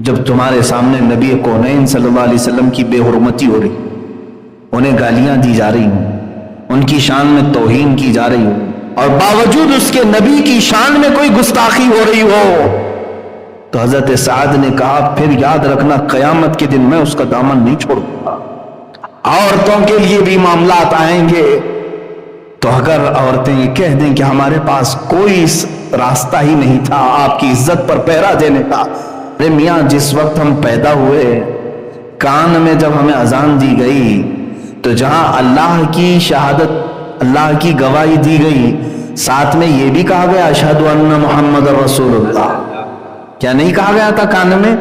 جب تمہارے سامنے نبی کونین صلی اللہ علیہ وسلم کی بے حرمتی ہو رہی، انہیں گالیاں دی جا رہی ہوں، ان کی شان میں توہین کی جا رہی ہو، اور باوجود اس کے نبی کی شان میں کوئی گستاخی ہو رہی ہو، تو حضرت سعد نے کہا پھر یاد رکھنا قیامت کے دن میں اس کا دامن نہیں چھوڑوں گا۔ عورتوں کے لیے بھی معاملات آئیں گے، تو اگر عورتیں یہ کہہ دیں کہ ہمارے پاس کوئی راستہ ہی نہیں تھا آپ کی عزت پر پہرا دینے کا، ارے میاں جس وقت ہم پیدا ہوئے کان میں جب ہمیں اذان دی گئی تو جہاں اللہ کی شہادت، اللہ کی گواہی دی گئی، ساتھ میں یہ بھی کہا گیا اشہد ان محمد رسول اللہ، کیا نہیں کہا گیا تھا؟ کان میں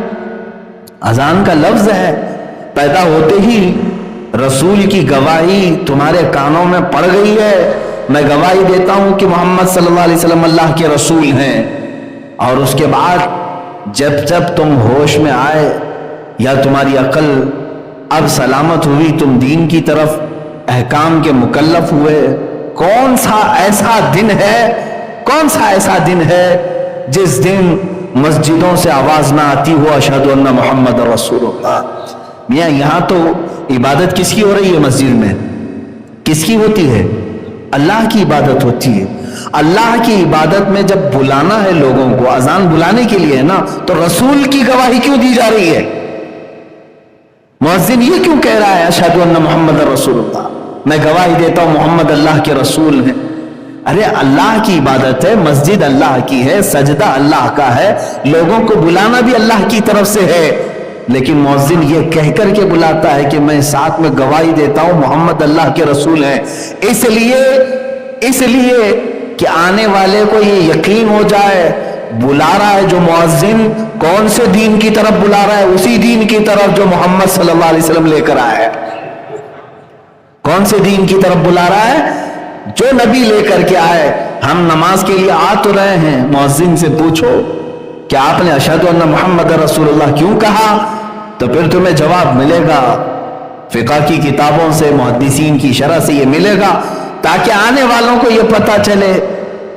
اذان کا لفظ ہے، پیدا ہوتے ہی رسول کی گواہی تمہارے کانوں میں پڑ گئی ہے، میں گواہی دیتا ہوں کہ محمد صلی اللہ علیہ وسلم اللہ کے رسول ہیں۔ اور اس کے بعد جب تم ہوش میں آئے یا تمہاری عقل اب سلامت ہوئی، تم دین کی طرف احکام کے مکلف ہوئے، کون سا ایسا دن ہے جس دن مسجدوں سے آواز نہ آتی ہو اشہد ان محمد رسول اللہ؟ میاں یہاں تو عبادت کس کی ہو رہی ہے؟ مسجد میں کس کی ہوتی ہے؟ اللہ کی عبادت ہوتی ہے۔ اللہ کی عبادت میں جب بلانا ہے لوگوں کو، اذان بلانے کے لیے ہے نا، تو رسول کی گواہی کیوں دی جا رہی ہے؟ مؤذن یہ کیوں کہہ رہا ہے اشہد ان محمد رسول اللہ، میں گواہی دیتا ہوں محمد اللہ کے رسول ہیں؟ ارے اللہ کی عبادت ہے، مسجد اللہ کی ہے، سجدہ اللہ کا ہے، لوگوں کو بلانا بھی اللہ کی طرف سے ہے، لیکن مؤذن یہ کہہ کر کے بلاتا ہے کہ میں ساتھ میں گواہی دیتا ہوں محمد اللہ کے رسول ہیں، اس لیے کہ آنے والے کو یہ یقین ہو جائے بلا رہا ہے جو مؤذن کون سے دین کی طرف بلا رہا ہے؟ اسی دین کی طرف جو محمد صلی اللہ علیہ وسلم لے کر آیا ہے۔ کون سے دین کی طرف بلا رہا ہے؟ جو نبی لے کر کے آئے۔ ہم نماز کے لیے آ تو رہے ہیں، مؤذن سے پوچھو کہ آپ نے اشہد ان محمد رسول اللہ کیوں کہا؟ تو پھر تمہیں جواب ملے گا، فقہ کی کتابوں سے، محدثین کی شرح سے یہ ملے گا، تاکہ آنے والوں کو یہ پتا چلے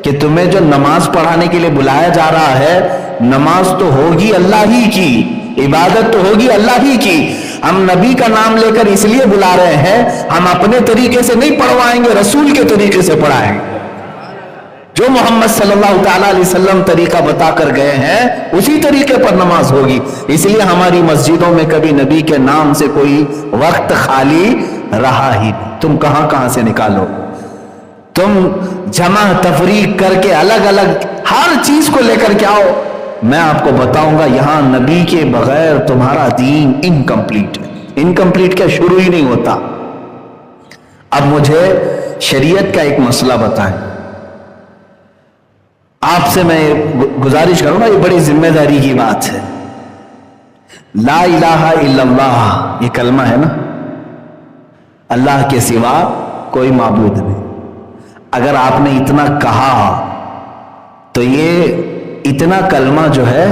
کہ تمہیں جو نماز پڑھانے کے لیے بلایا جا رہا ہے، نماز تو ہوگی اللہ ہی کی، عبادت تو ہوگی اللہ ہی کی، ہم نبی کا نام لے کر اس لیے بلا رہے ہیں، ہم اپنے طریقے سے نہیں پڑھوائیں گے، رسول کے طریقے سے پڑھائیں گے۔ جو محمد صلی اللہ تعالیٰ علیہ وسلم طریقہ بتا کر گئے ہیں اسی طریقے پر نماز ہوگی۔ اس لیے ہماری مسجدوں میں کبھی نبی کے نام سے کوئی وقت خالی رہا ہی نہیں۔ تم کہاں سے نکالو، تم جمع تفریق کر کے الگ الگ ہر چیز کو لے کر کے آؤ، میں آپ کو بتاؤں گا یہاں نبی کے بغیر تمہارا دین انکمپلیٹ ہے۔ انکمپلیٹ کیا شروع ہی نہیں ہوتا۔ اب مجھے شریعت کا ایک مسئلہ بتائیں، آپ سے میں گزارش کروں گا، یہ بڑی ذمہ داری کی بات ہے۔ لا الہ الا اللہ یہ کلمہ ہے نا، اللہ کے سوا کوئی معبود نہیں۔ اگر آپ نے اتنا کہا تو یہ اتنا کلمہ جو ہے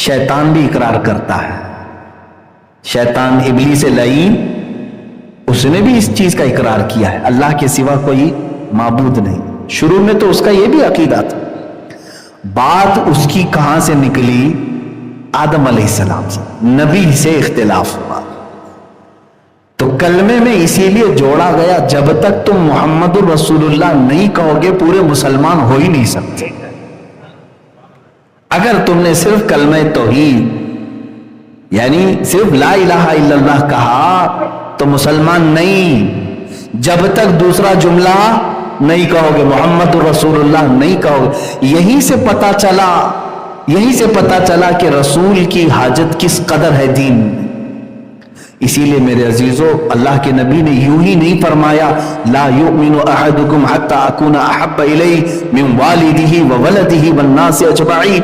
شیطان بھی اقرار کرتا ہے۔ شیطان ابلیس لعین، اس نے بھی اس چیز کا اقرار کیا ہے، اللہ کے سوا کوئی معبود نہیں۔ شروع میں تو اس کا یہ بھی عقیدہ تھا، بات اس کی کہاں سے نکلی؟ آدم علیہ السلام سے، نبی سے اختلاف ہوا تو کلمے میں اسی لیے جوڑا گیا، جب تک تم محمد الرسول اللہ نہیں کہو گے پورے مسلمان ہو ہی نہیں سکتے۔ اگر تم نے صرف کلمہ توحید یعنی صرف لا الہ الا اللہ کہا تو مسلمان نہیں، جب تک دوسرا جملہ نہیں کہو گے، محمد الرسول اللہ نہیں کہو گے۔ یہیں سے پتا چلا کہ رسول کی حاجت کس قدر ہے دین میں۔ اسی لیے میرے عزیزو، اللہ کے نبی نے یوں ہی نہیں فرمایا لا یؤمن احدکم حتی اکون احب الیہ من والدہ وولدہ والناس اجمعین۔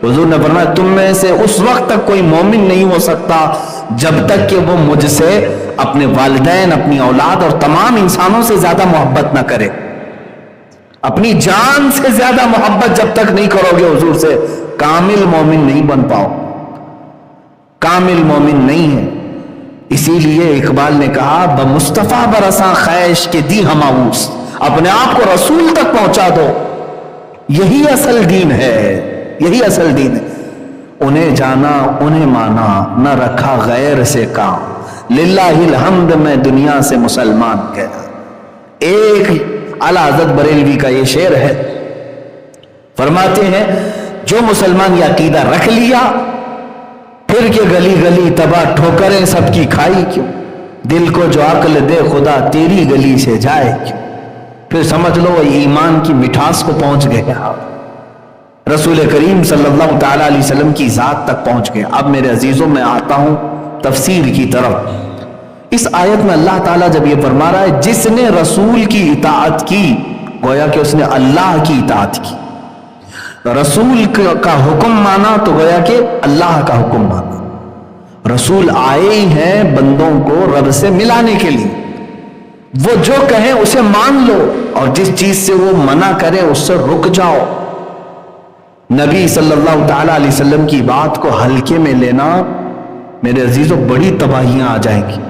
حضور نے فرمایا تم میں سے اس وقت تک کوئی مومن نہیں ہو سکتا جب تک کہ وہ مجھ سے اپنے والدین، اپنی اولاد اور تمام انسانوں سے زیادہ محبت نہ کرے۔ اپنی جان سے زیادہ محبت جب تک نہیں کرو گے حضور سے، کامل مومن نہیں بن پاؤ، کامل مومن نہیں ہے۔ اسی لیے اقبال نے کہا بمصطفیٰ برساں خیش کے دی ہماؤس، اپنے آپ کو رسول تک پہنچا دو، یہی اصل دین ہے، یہی اصل دین ہے۔ انہیں جانا انہیں مانا، نہ رکھا غیر سے کام، للہ الحمد میں دنیا سے مسلمان گیا۔ ایک اعلیٰ حضرت بریلوی کا یہ شعر ہے، فرماتے ہیں جو مسلمان یہ عقیدہ رکھ لیا پھر کہ گلی گلی تباہ ٹھوکریں سب کی کھائی کیوں، دل کو جو عقل دے خدا تیری گلی سے جائے کیوں، پھر سمجھ لو ایمان کی مٹھاس کو پہنچ گیا، رسول کریم صلی اللہ تعالیٰ علیہ وسلم کی ذات تک پہنچ گیا۔ اب میرے عزیزوں میں آتا ہوں تفسیر کی طرف۔ اس آیت میں اللہ تعالیٰ جب یہ فرما رہا ہے جس نے رسول کی اطاعت کی، گویا کہ اس نے اللہ کی اطاعت کی، رسول کا حکم مانا تو گویا کہ اللہ کا حکم مانا۔ رسول آئے ہی ہیں بندوں کو رب سے ملانے کے لیے، وہ جو کہیں اسے مان لو اور جس چیز سے وہ منع کرے اس سے رک جاؤ۔ نبی صلی اللہ تعالیٰ علیہ وسلم کی بات کو ہلکے میں لینا میرے عزیزوں بڑی تباہیاں آ جائیں گی،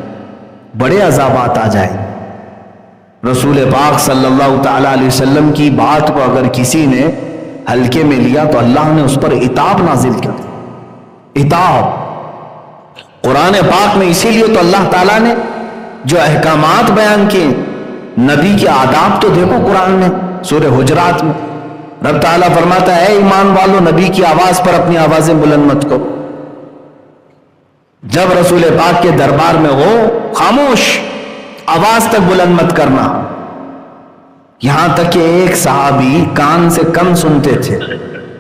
بڑے عذابات آ جائیں گے۔ رسول پاک صلی اللہ تعالیٰ علیہ وسلم کی بات کو اگر کسی نے ہلکے میں لیا تو اللہ نے اس پر عتاب نازل کر دی۔ عتاب قرآن پاک میں اسی لیے تو اللہ تعالیٰ نے جو احکامات بیان کیے، نبی کے آداب تو دیکھو قرآن میں، سورہ حجرات میں رب تعالیٰ فرماتا ہے اے ایمان والو نبی کی آواز پر اپنی آوازیں بلند مت کرو، جب رسول پاک کے دربار میں ہو خاموش، آواز تک بلند مت کرنا۔ یہاں تک کہ ایک صحابی کان سے کم سنتے تھے،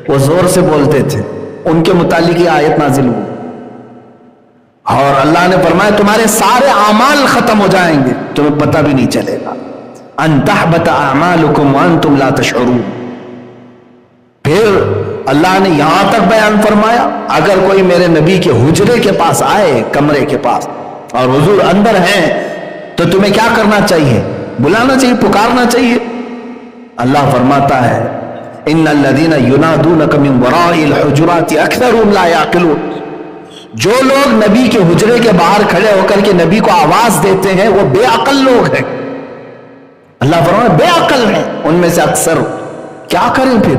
وہ زور سے بولتے تھے، ان کے متعلق یہ آیت نازل ہوئی اور اللہ نے فرمایا تمہارے سارے اعمال ختم ہو جائیں گے، تمہیں پتہ بھی نہیں چلے گا، ان تحبط اعمالکم وانتم لا تشعرون۔ پھر اللہ نے یہاں تک بیان فرمایا اگر کوئی میرے نبی کے حجرے کے پاس آئے، کمرے کے پاس، اور حضور اندر ہیں تو تمہیں کیا کرنا چاہیے؟ بلانا چاہیے، پکارنا چاہیے۔ اللہ فرماتا ہے ان الذین ینادونک من وراء الحجرات اکثرهم لا یعقلون، جو لوگ نبی کے حجرے کے باہر کھڑے ہو کر کے نبی کو آواز دیتے ہیں وہ بے عقل لوگ ہیں۔ اللہ فرماتا بے عقل ہیں ان میں سے اکثر، کیا کریں پھر؟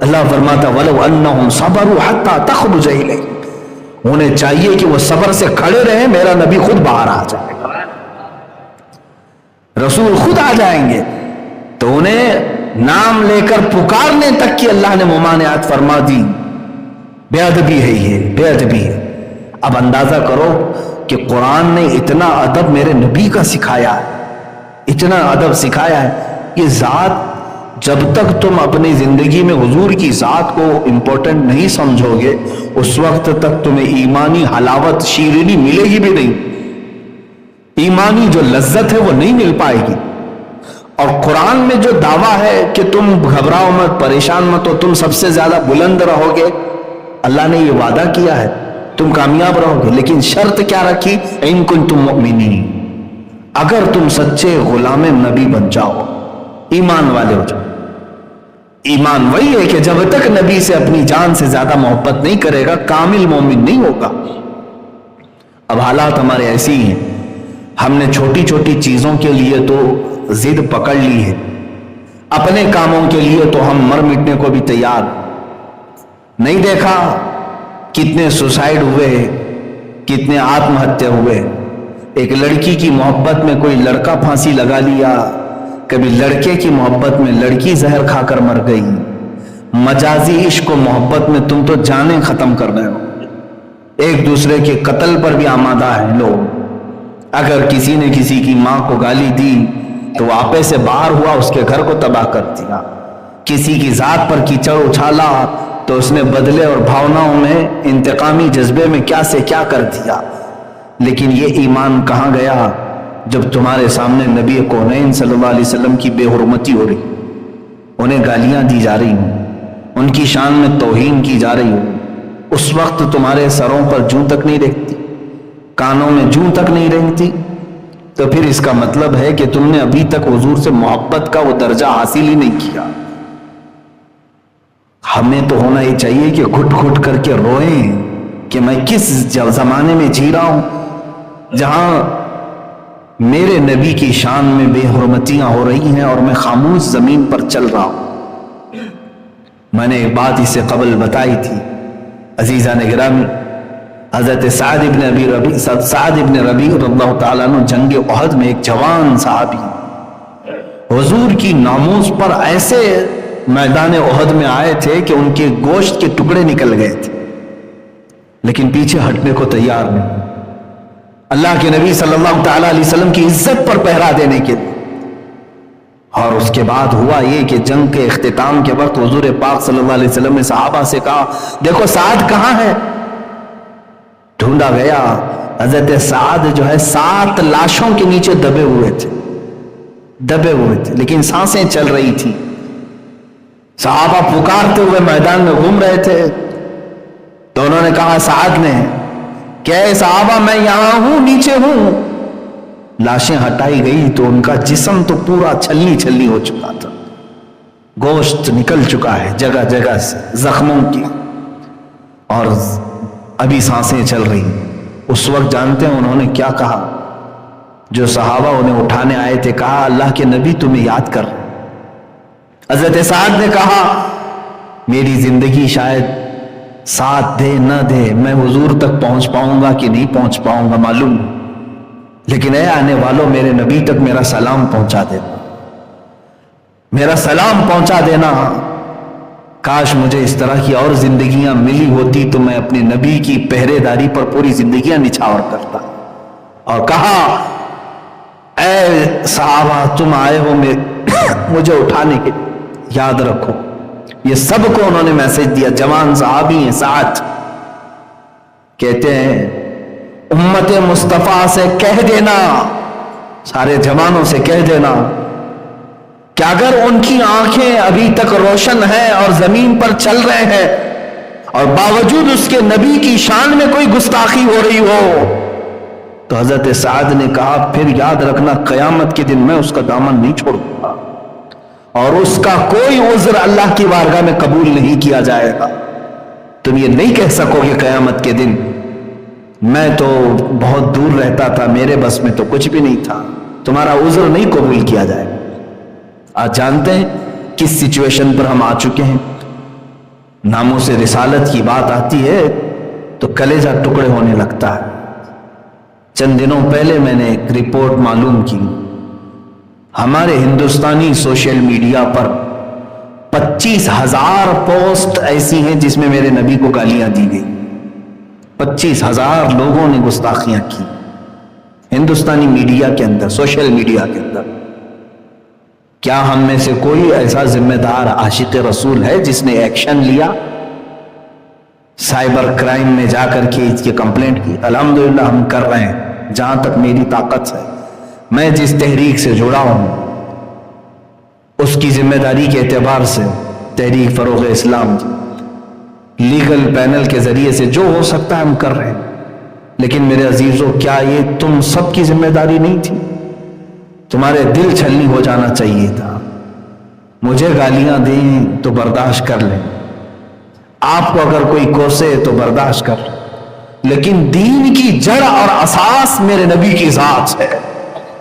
اللہ فرماتا وَلَوْ أَنَّهُمْ صَبَرُوا حَتَّى تَخْرُجَ إِلَيْهِ، انہیں چاہیے کہ وہ صبر سے کھڑے رہیں، میرا نبی خود باہر آ جائے گا، رسول خود آ جائیں گے، تو انہیں نام لے کر پکارنے تک کی اللہ نے ممانعت فرما دی۔ بے ادبی ہے یہ، بے ادبی ہے۔ اب اندازہ کرو کہ قرآن نے اتنا ادب میرے نبی کا سکھایا ہے، اتنا ادب سکھایا ہے۔ یہ ذات جب تک تم اپنی زندگی میں حضور کی ذات کو امپورٹنٹ نہیں سمجھو گے اس وقت تک تمہیں ایمانی حلاوت شیرینی ملے گی بھی نہیں، ایمانی جو لذت ہے وہ نہیں مل پائے گی۔ اور قرآن میں جو دعویٰ ہے کہ تم گھبراؤ مت، پریشان مت ہو، تم سب سے زیادہ بلند رہو گے، اللہ نے یہ وعدہ کیا ہے تم کامیاب رہو گے، لیکن شرط کیا رکھی؟ ان کنتم مؤمنین، اگر تم سچے غلام نبی بن جاؤ، ایمان والے ہو جاؤ۔ ایمان وہی ہے کہ جب تک نبی سے اپنی جان سے زیادہ محبت نہیں کرے گا کامل مومن نہیں ہوگا۔ اب حالات ہمارے ایسی ہیں، ہم نے چھوٹی چھوٹی چیزوں کے لیے تو ضد پکڑ لی ہے، اپنے کاموں کے لیے تو ہم مر مٹنے کو بھی تیار۔ نہیں دیکھا کتنے سوسائڈ ہوئے، کتنے آتم ہتیا ہوئے؟ ایک لڑکی کی محبت میں کوئی لڑکا پھانسی لگا لیا، کبھی لڑکے کی محبت میں لڑکی زہر کھا کر مر گئی۔ مجازی عشق و محبت میں تم تو جانیں ختم کر رہے ہو، ایک دوسرے کے قتل پر بھی آمادہ ہیں لوگ۔ اگر کسی نے کسی کی ماں کو گالی دی تو وہ آپے سے باہر ہوا، اس کے گھر کو تباہ کر دیا۔ کسی کی ذات پر کیچڑ اچھالا تو اس نے بدلے اور بھاوناؤں میں انتقامی جذبے میں کیا سے کیا کر دیا۔ لیکن یہ ایمان کہاں گیا جب تمہارے سامنے نبی کونین صلی اللہ علیہ وسلم کی بے حرمتی ہو رہی، انہیں گالیاں دی جا رہی ہوں، ان کی شان میں توہین کی جا رہی ہو، اس وقت تمہارے سروں پر جوں تک نہیں رہتی، کانوں میں جوں تک نہیں رہتی، تو پھر اس کا مطلب ہے کہ تم نے ابھی تک حضور سے محبت کا وہ درجہ حاصل ہی نہیں کیا۔ ہمیں تو ہونا یہ چاہیے کہ گھٹ گھٹ کر کے روئیں کہ میں کس زمانے میں جی رہا ہوں جہاں میرے نبی کی شان میں بے حرمتیاں ہو رہی ہیں اور میں خاموش زمین پر چل رہا ہوں۔ میں نے ایک بات اس سے قبل بتائی تھی، عزیزان گرامی، حضرت سعد ابن ربیع رضی اللہ تعالیٰ عنہ جنگ احد میں ایک جوان صحابی حضور کی ناموس پر ایسے میدان احد میں آئے تھے کہ ان کے گوشت کے ٹکڑے نکل گئے تھے، لیکن پیچھے ہٹنے کو تیار نہیں، اللہ کے نبی صلی اللہ تعالیٰ علیہ وسلم کی عزت پر پہرا دینے کے لیے۔ اور اس کے بعد ہوا یہ کہ جنگ کے اختتام کے وقت حضور پاک صلی اللہ علیہ وسلم نے صحابہ سے کہا، دیکھو سعد کہاں ہے؟ ڈھونڈا گیا، حضرت سعد جو ہے 7 لاشوں کے نیچے دبے ہوئے تھے، لیکن سانسیں چل رہی تھی۔ صحابہ پکارتے ہوئے میدان میں گھوم رہے تھے، تو انہوں نے کہا سعد نے کہ اے صحابہ میں یہاں ہوں، نیچے ہوں۔ لاشیں ہٹائی گئی تو ان کا جسم تو پورا چھلنی ہو چکا تھا، گوشت نکل چکا ہے جگہ جگہ سے زخموں کی، اور ابھی سانسیں چل رہی۔ اس وقت جانتے ہیں انہوں نے کیا کہا؟ جو صحابہ انہیں اٹھانے آئے تھے، کہا اللہ کے نبی تمہیں یاد کر رہے۔ حضرت سعد نے کہا میری زندگی شاید ساتھ دے نہ دے، میں حضور تک پہنچ پاؤں گا کہ نہیں پہنچ پاؤں گا معلوم نہیں، لیکن اے آنے والوں میرے نبی تک میرا سلام پہنچا دینا، میرا سلام پہنچا دینا۔ کاش مجھے اس طرح کی اور زندگیاں ملی ہوتی تو میں اپنے نبی کی پہرے داری پر پوری زندگیاں نچھاور کرتا۔ اور کہا اے صحابہ تم آئے ہو مجھے اٹھانے کے، یاد رکھو۔ یہ سب کو انہوں نے میسج دیا، جوان صحابی ہیں سعد، کہتے ہیں امت مصطفیٰ سے کہہ دینا، سارے جوانوں سے کہہ دینا کہ اگر ان کی آنکھیں ابھی تک روشن ہیں اور زمین پر چل رہے ہیں اور باوجود اس کے نبی کی شان میں کوئی گستاخی ہو رہی ہو، تو حضرت سعد نے کہا پھر یاد رکھنا قیامت کے دن میں اس کا دامن نہیں چھوڑوں گا، اور اس کا کوئی عذر اللہ کی بارگاہ میں قبول نہیں کیا جائے گا۔ تم یہ نہیں کہہ سکو کہ قیامت کے دن میں تو بہت دور رہتا تھا، میرے بس میں تو کچھ بھی نہیں تھا، تمہارا عذر نہیں قبول کیا جائے گا۔ آج جانتے ہیں کس سچویشن پر ہم آ چکے ہیں؟ ناموس رسالت کی بات آتی ہے تو کلیجہ ٹکڑے ہونے لگتا ہے۔ چند دنوں پہلے میں نے ایک رپورٹ معلوم کی، ہمارے ہندوستانی سوشل میڈیا پر 25,000 پوسٹ ایسی ہیں جس میں میرے نبی کو گالیاں دی گئی۔ 25,000 لوگوں نے گستاخیاں کی ہندوستانی میڈیا کے اندر، سوشل میڈیا کے اندر۔ کیا ہم میں سے کوئی ایسا ذمہ دار عاشق رسول ہے جس نے ایکشن لیا، سائبر کرائم میں جا کر کے اس کی کمپلینٹ کی؟ الحمدللہ ہم کر رہے ہیں جہاں تک میری طاقت ہے۔ میں جس تحریک سے جڑا ہوں اس کی ذمہ داری کے اعتبار سے تحریک فروغ اسلام کی لیگل پینل کے ذریعے سے جو ہو سکتا ہے ہم کر رہے ہیں۔ لیکن میرے عزیزوں، کیا یہ تم سب کی ذمہ داری نہیں تھی؟ تمہارے دل چھلنی ہو جانا چاہیے تھا۔ مجھے گالیاں دیں تو برداشت کر لیں، آپ کو اگر کوئی کوسے تو برداشت کر لیں، لیکن دین کی جڑ اور اساس میرے نبی کی ذات ہے،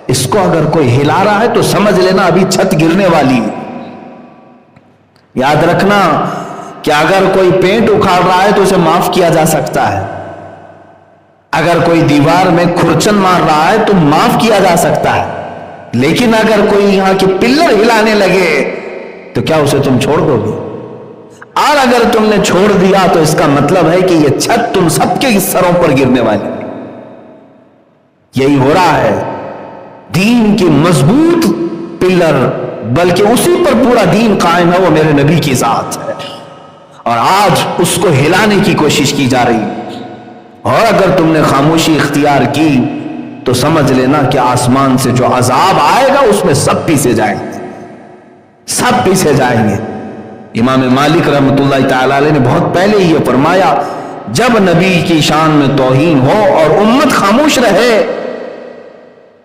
اس کو اگر کوئی ہلا رہا ہے تو سمجھ لینا ابھی چھت گرنے والی ہے۔ یاد رکھنا کہ اگر کوئی پینٹ اکھاڑ رہا ہے تو اسے معاف کیا جا سکتا ہے، اگر کوئی دیوار میں کھرچن مار رہا ہے تو معاف کیا جا سکتا ہے، لیکن اگر کوئی یہاں کے پلر ہلانے لگے تو کیا اسے تم چھوڑ دو گے؟ اور اگر تم نے چھوڑ دیا تو اس کا مطلب ہے کہ یہ چھت تم سب کے سروں پر گرنے والی ہے۔ یہی ہو رہا ہے، دین کی مضبوط پلر، بلکہ اسی پر پورا دین قائم ہے، وہ میرے نبی کی ذات ہے، اور آج اس کو ہلانے کی کوشش کی جا رہی ہے۔ اور اگر تم نے خاموشی اختیار کی تو سمجھ لینا کہ آسمان سے جو عذاب آئے گا اس میں سب پیسے جائیں گے، سب پیسے جائیں گے۔ امام مالک رحمۃ اللہ تعالی علیہ نے بہت پہلے یہ فرمایا، جب نبی کی شان میں توہین ہو اور امت خاموش رہے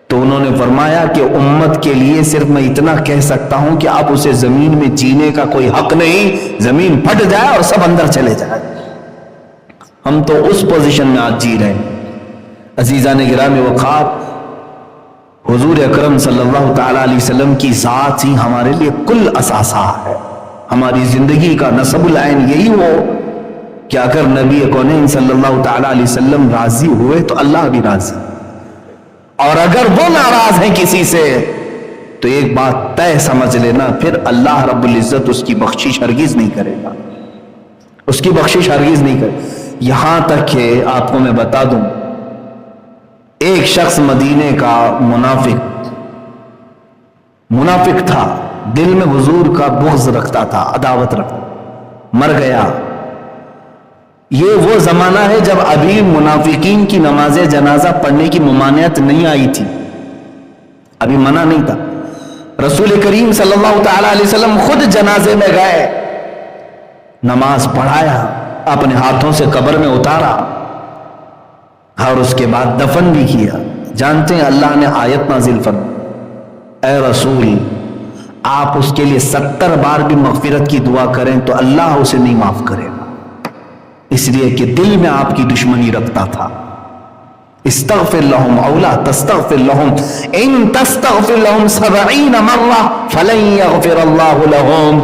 تو انہوں نے فرمایا کہ امت کے لیے صرف میں اتنا کہہ سکتا ہوں کہ اب اسے زمین میں جینے کا کوئی حق نہیں، زمین پھٹ جائے اور سب اندر چلے جائے۔ ہم تو اس پوزیشن میں آج جی رہے ہیں۔ عزیزان گرامی وقار، حضور اکرم صلی اللہ تعالی علیہ وسلم کی ذات ہی ہمارے لیے کل اثاثہ ہے۔ ہماری زندگی کا نصب العین یہی ہو کہ اگر نبی کونین صلی اللہ تعالی علیہ وسلم راضی ہوئے تو اللہ بھی راضی، اور اگر وہ ناراض ہیں کسی سے تو ایک بات طے سمجھ لینا، پھر اللہ رب العزت اس کی بخشش ہرگز نہیں کرے گا، اس کی بخشش ہرگز نہیں کرے۔ یہاں تک کہ آپ کو میں بتا دوں، ایک شخص مدینے کا منافق تھا، دل میں حضور کا بغض رکھتا تھا، عداوت رکھتا، مر گیا۔ یہ وہ زمانہ ہے جب ابھی منافقین کی نماز جنازہ پڑھنے کی ممانعت نہیں آئی تھی، ابھی منع نہیں تھا۔ رسول کریم صلی اللہ تعالی علیہ وسلم خود جنازے میں گئے، نماز پڑھایا، اپنے ہاتھوں سے قبر میں اتارا اور اس کے بعد دفن بھی کیا۔ جانتے ہیں اللہ نے آیت نازل فرمائی، اے رسول آپ اس کے لیے 70 بار بھی مغفرت کی دعا کریں تو اللہ اسے نہیں معاف کرے گا، اس لیے کہ دل میں آپ کی دشمنی رکھتا تھا۔ استغفر لهم او لا تستغفر لهم ان تستغفر لهم 70 مرہ فلن یغفر اللہ لهم۔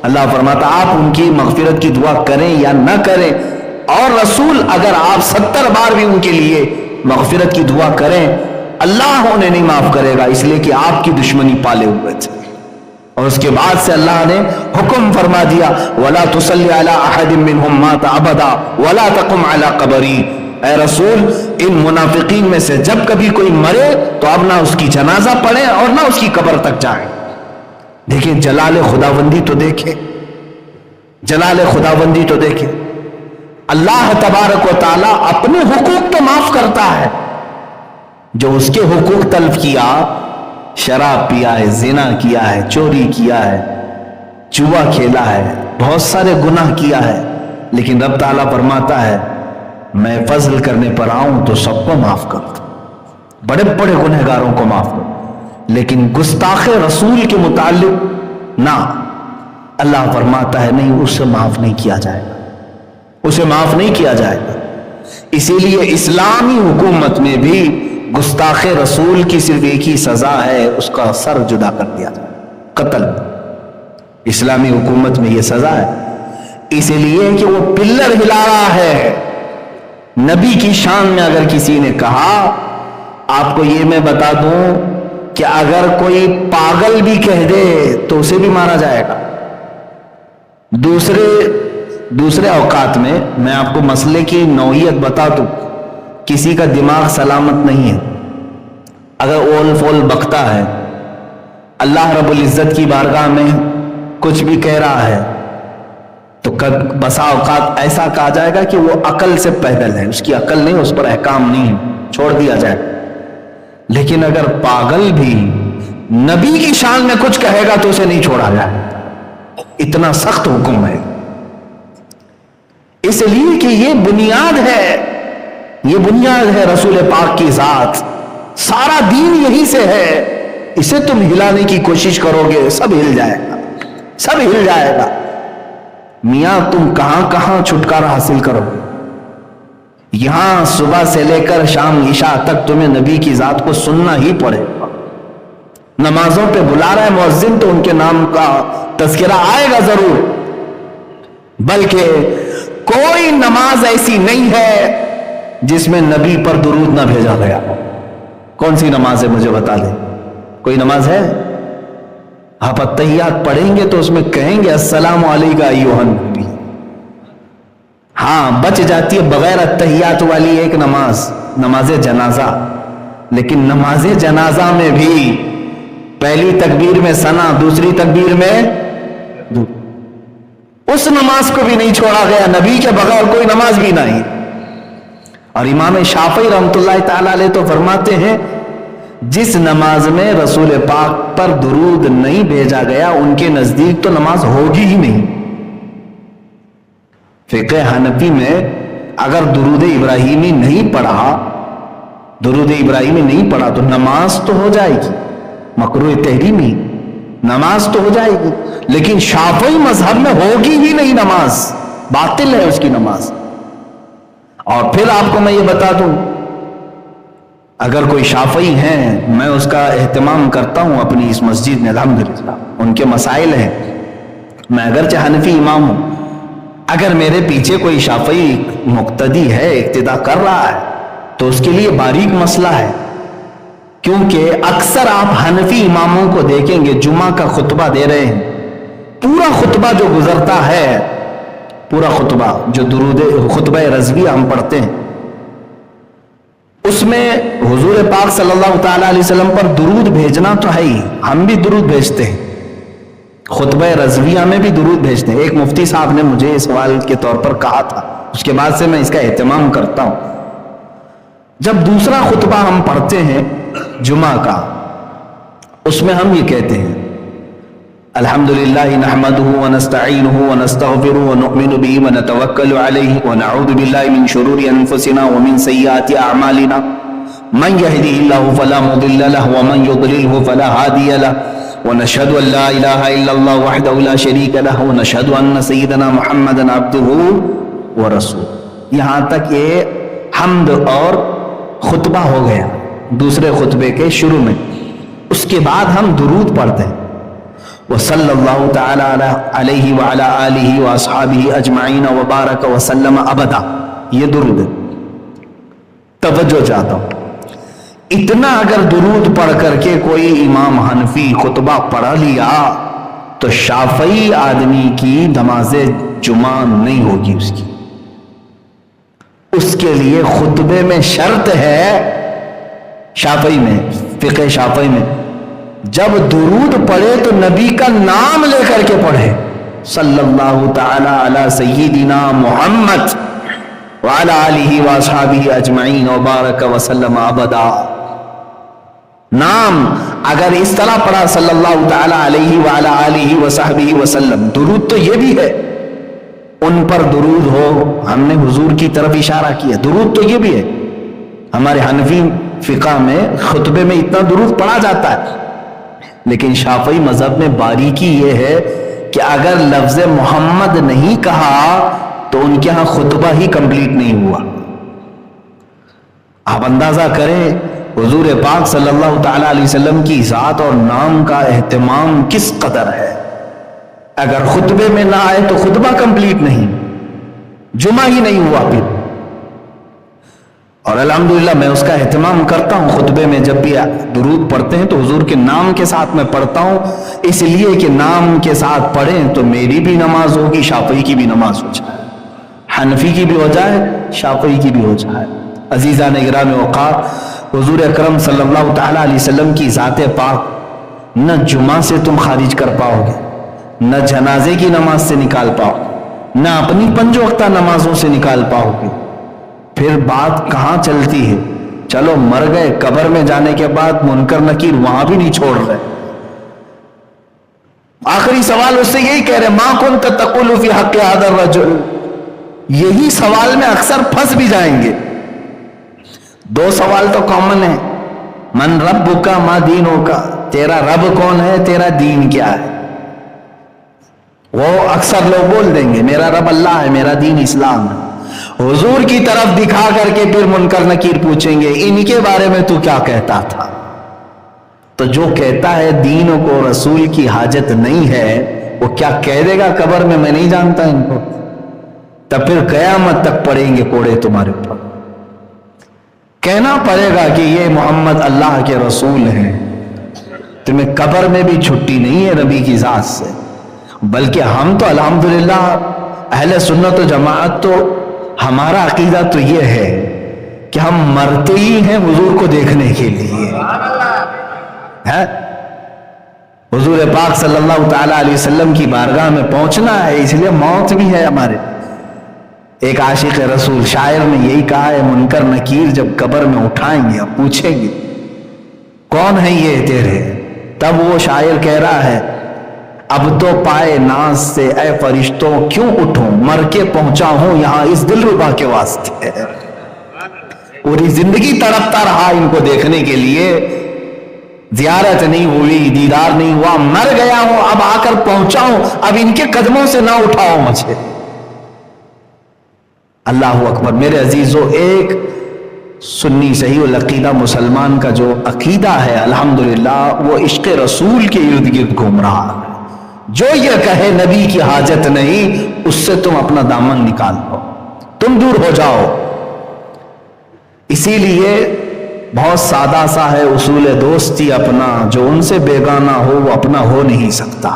اللہ فرماتا آپ ان کی مغفرت کی دعا کریں یا نہ کریں، اور رسول اگر آپ 70 بار بھی ان کے لیے مغفرت کی دعا کریں اللہ انہیں نہیں معاف کرے گا، اس لیے کہ آپ کی دشمنی پالے ہوئے تھے۔ اور اس کے بعد سے اللہ نے حکم فرما دیا، وَلَا تُصَلِّ عَلَىٰ أَحَدٍ مِّنْهُمْ مَاتَ أَبَدًا وَلَا تَقُمْ عَلَىٰ قَبْرِهِ۔ اے رسول ان منافقین میں سے جب کبھی کوئی مرے تو اب نہ اس کی جنازہ پڑھیں اور نہ اس کی قبر تک جائیں۔ دیکھیں جلال خداوندی تو دیکھیں، جلال خداوندی تو دیکھیں۔ اللہ تبارک و تعالی اپنے حقوق تو معاف کرتا ہے، جو اس کے حقوق تلف کیا، شراب پیا ہے، زنا کیا ہے، چوری کیا ہے، جوا کھیلا ہے، بہت سارے گناہ کیا ہے، لیکن رب تعالیٰ فرماتا ہے میں فضل کرنے پر آؤں تو سب کو معاف کرتا ہوں، بڑے بڑے گنہگاروں کو معاف کرتا، لیکن گستاخ رسول کے متعلق نہ، اللہ فرماتا ہے نہیں، اسے معاف نہیں کیا جائے گا، اسے معاف نہیں کیا جائے گا۔ اسی لیے اسلامی حکومت میں بھی گستاخ رسول کی صرف ایک ہی سزا ہے، اس کا سر جدا کر دیا جائے، قتل۔ اسلامی حکومت میں یہ سزا ہے، اسی لیے کہ وہ پلر ہلا رہا ہے۔ نبی کی شان میں اگر کسی نے کہا، آپ کو یہ میں بتا دوں کہ اگر کوئی پاگل بھی کہہ دے تو اسے بھی مارا جائے گا۔ دوسرے اوقات میں میں آپ کو مسئلے کی نوعیت بتا دوں، کسی کا دماغ سلامت نہیں ہے، اگر اول فول بکتا ہے، اللہ رب العزت کی بارگاہ میں کچھ بھی کہہ رہا ہے تو بسا اوقات ایسا کہا جائے گا کہ وہ عقل سے پیدل ہے، اس کی عقل نہیں، اس پر احکام نہیں ہے، چھوڑ دیا جائے۔ لیکن اگر پاگل بھی نبی کی شان میں کچھ کہے گا تو اسے نہیں چھوڑا جائے، اتنا سخت حکم ہے۔ اس لیے کہ یہ بنیاد ہے، یہ بنیاد ہے رسول پاک کی ذات، سارا دین یہی سے ہے، اسے تم ہلانے کی کوشش کرو گے سب ہل جائے گا، سب ہل جائے گا۔ میاں تم کہاں کہاں چھٹکارا حاصل کرو گے، یہاں صبح سے لے کر شام عشاء تک تمہیں نبی کی ذات کو سننا ہی پڑے گا۔ نمازوں پہ بلا رہا ہے مؤذن تو ان کے نام کا تذکرہ آئے گا ضرور، بلکہ کوئی نماز ایسی نہیں ہے جس میں نبی پر درود نہ بھیجا گیا۔ کون سی نماز ہے مجھے بتا دیں، کوئی نماز ہے؟ آپ اتحیات پڑھیں گے تو اس میں کہیں گے السلام علیکم ایھا النبی، ہاں بچ جاتی ہے بغیر اتحیات والی ایک نماز، نماز جنازہ، لیکن نماز جنازہ میں بھی پہلی تکبیر میں ثنا، دوسری تکبیر میں اس نماز کو بھی نہیں چھوڑا گیا، نبی کے بغیر کوئی نماز بھی نہیں۔ اور امام شافعی رحمۃ اللہ تعالی علیہ تو فرماتے ہیں جس نماز میں رسول پاک پر درود نہیں بھیجا گیا ان کے نزدیک تو نماز ہوگی ہی نہیں۔ فقہ حنفی میں اگر درود ابراہیمی نہیں پڑھا تو نماز تو ہو جائے گی، مکروہ تحریمی نماز تو ہو جائے گی، لیکن شافعی مذہب میں ہوگی ہی نہیں، نماز باطل ہے اس کی نماز۔ اور پھر آپ کو میں یہ بتا دوں، اگر کوئی شافعی ہیں، میں اس کا اہتمام کرتا ہوں اپنی اس مسجد میں الحمدللہ، ان کے مسائل ہیں، میں اگرچہ حنفی امام ہوں، اگر میرے پیچھے کوئی شافعی مقتدی ہے، اقتدا کر رہا ہے، تو اس کے لیے باریک مسئلہ ہے، کیونکہ اکثر آپ حنفی اماموں کو دیکھیں گے جمعہ کا خطبہ دے رہے ہیں، پورا خطبہ جو گزرتا ہے، پورا خطبہ جو خطبہ رضویہ ہم پڑھتے ہیں، اس میں حضور پاک صلی اللہ تعالی علیہ وسلم پر درود بھیجنا تو ہے ہی، ہم بھی درود بھیجتے ہیں، خطبہ رضویہ میں بھی درود بھیجتے ہیں۔ ایک مفتی صاحب نے مجھے اس سوال کے طور پر کہا تھا، اس کے بعد سے میں اس کا اہتمام کرتا ہوں۔ جب دوسرا خطبہ ہم پڑھتے ہیں جمعہ کا، اس میں ہم یہ کہتے ہیں الحمدللہ نحمدہ ونستعینہ ونستغفرہ ونؤمن بہ ونتوکل علیہ ونعوذ باللہ من شرور انفسنا ومن سیئات اعمالنا من یہدہ اللہ فلا مضل لہ ومن یضللہ فلا ہادی لہ ونشہد ان لا الہ الا اللہ وحدہ لا شریک لہ ونشہد ان سیدنا محمدا عبدہ ورسولہ۔ یہاں تک یہ حمد اور خطبہ ہو گیا دوسرے خطبے کے شروع میں۔ اس کے بعد ہم درود پڑھتے ہیں، وصلی اللہ تعالی علیہ وعلی آلہ واصحابہ اجمعین وبارک وسلم ابدا، یہ درود ہے۔ توجہ چاہتا ہوں، اتنا اگر درود پڑھ کر کے کوئی امام حنفی خطبہ پڑھا لیا تو شافعی آدمی کی نماز جمعہ نہیں ہوگی اس کی۔ اس کے لیے خطبے میں شرط ہے، شافعی میں، فقہ شافعی میں، جب درود پڑھے تو نبی کا نام لے کر کے پڑھے، صلی اللہ تعالی علی سیدنا محمد وعلی آلہ واصحابہ اجمعین وبارک وسلم ابدا۔ نام اگر اس طرح پڑھا صلی اللہ تعالی علیہ وعلی آلہ وصحبہ وسلم، درود تو یہ بھی ہے، ان پر درود ہو، ہم نے حضور کی طرف اشارہ کیا، درود تو یہ بھی ہے۔ ہمارے حنفی فقہ میں خطبے میں اتنا درود پڑھا جاتا ہے، لیکن شافعی مذہب میں باریکی یہ ہے کہ اگر لفظ محمد نہیں کہا تو ان کے ہاں خطبہ ہی کمپلیٹ نہیں ہوا۔ آپ اندازہ کریں حضور پاک صلی اللہ تعالی علیہ وسلم کی ذات اور نام کا اہتمام کس قدر ہے، اگر خطبے میں نہ آئے تو خطبہ کمپلیٹ نہیں، جمعہ ہی نہیں ہوا پھر۔ اور الحمدللہ میں اس کا اہتمام کرتا ہوں، خطبے میں جب بھی درود پڑھتے ہیں تو حضور کے نام کے ساتھ میں پڑھتا ہوں، اس لیے کہ نام کے ساتھ پڑھیں تو میری بھی نماز ہوگی، شافعی کی بھی نماز ہو جائے، حنفی کی بھی ہو جائے، شافعی کی بھی ہو جائے۔ عزیزان گرامی وقار، حضور اکرم صلی اللہ تعالی علیہ وسلم کی ذات پاک نہ جمعہ سے تم خارج کر پاؤ گے، نہ جنازے کی نماز سے نکال پاؤ گے، نہ اپنی 5 وقتہ نمازوں سے نکال پاؤ گے۔ پھر بات کہاں چلتی ہے؟ چلو مر گئے، قبر میں جانے کے بعد منکر نکیر وہاں بھی نہیں چھوڑ رہے۔ آخری سوال اس سے یہی کہہ رہے، ما کنت تقول فی حق هذا الرجل، یہی سوال میں اکثر پھنس بھی جائیں گے۔ 2 سوال تو کامن ہے، من ربک ما دینک، تیرا رب کون ہے، تیرا دین کیا ہے؟ وہ اکثر لوگ بول دیں گے میرا رب اللہ ہے، میرا دین اسلام ہے۔ حضور کی طرف دکھا کر کے پھر منکر نکیر پوچھیں گے ان کے بارے میں تو کیا کہتا تھا؟ تو جو کہتا ہے دین کو رسول کی حاجت نہیں ہے، وہ کیا کہہ دے گا قبر میں نہیں جانتا ان کو؟ تب پھر قیامت تک پڑیں گے کوڑے تمہارے اوپر۔ کہنا پڑے گا کہ یہ محمد اللہ کے رسول ہیں، تمہیں قبر میں بھی چھٹی نہیں ہے نبی کی ذات سے۔ بلکہ ہم تو الحمدللہ اہل سنت و جماعت تو ہمارا عقیدہ تو یہ ہے کہ ہم مرتے ہی ہیں حضور کو دیکھنے کے لیے، حضور پاک صلی اللہ تعالی علیہ وسلم کی بارگاہ میں پہنچنا ہے، اس لیے موت بھی ہے ہمارے۔ ایک عاشق رسول شاعر نے یہی کہا ہے، منکر نکیر جب قبر میں اٹھائیں گے اب پوچھیں گے کون ہے یہ تیرے، تب وہ شاعر کہہ رہا ہے اب تو پائے ناز سے اے فرشتوں کیوں اٹھوں، مر کے پہنچا ہوں یہاں اس دلربا کے واسطے۔ پوری زندگی تڑپتا رہا ان کو دیکھنے کے لیے، زیارت نہیں ہوئی، دیدار نہیں ہوا، مر گیا ہوں، اب آ کر پہنچا ہوں، اب ان کے قدموں سے نہ اٹھاؤ مجھے۔ اللہ اکبر۔ میرے عزیزو، ایک سنی صحیح العقیدہ مسلمان کا جو عقیدہ ہے الحمدللہ وہ عشق رسول کے ارد گرد گھوم رہا ہے۔ جو یہ کہے نبی کی حاجت نہیں، اس سے تم اپنا دامن نکال لو، تم دور ہو جاؤ۔ اسی لیے بہت سادہ سا ہے اصول دوستی اپنا، جو ان سے بیگانہ ہو وہ اپنا ہو نہیں سکتا۔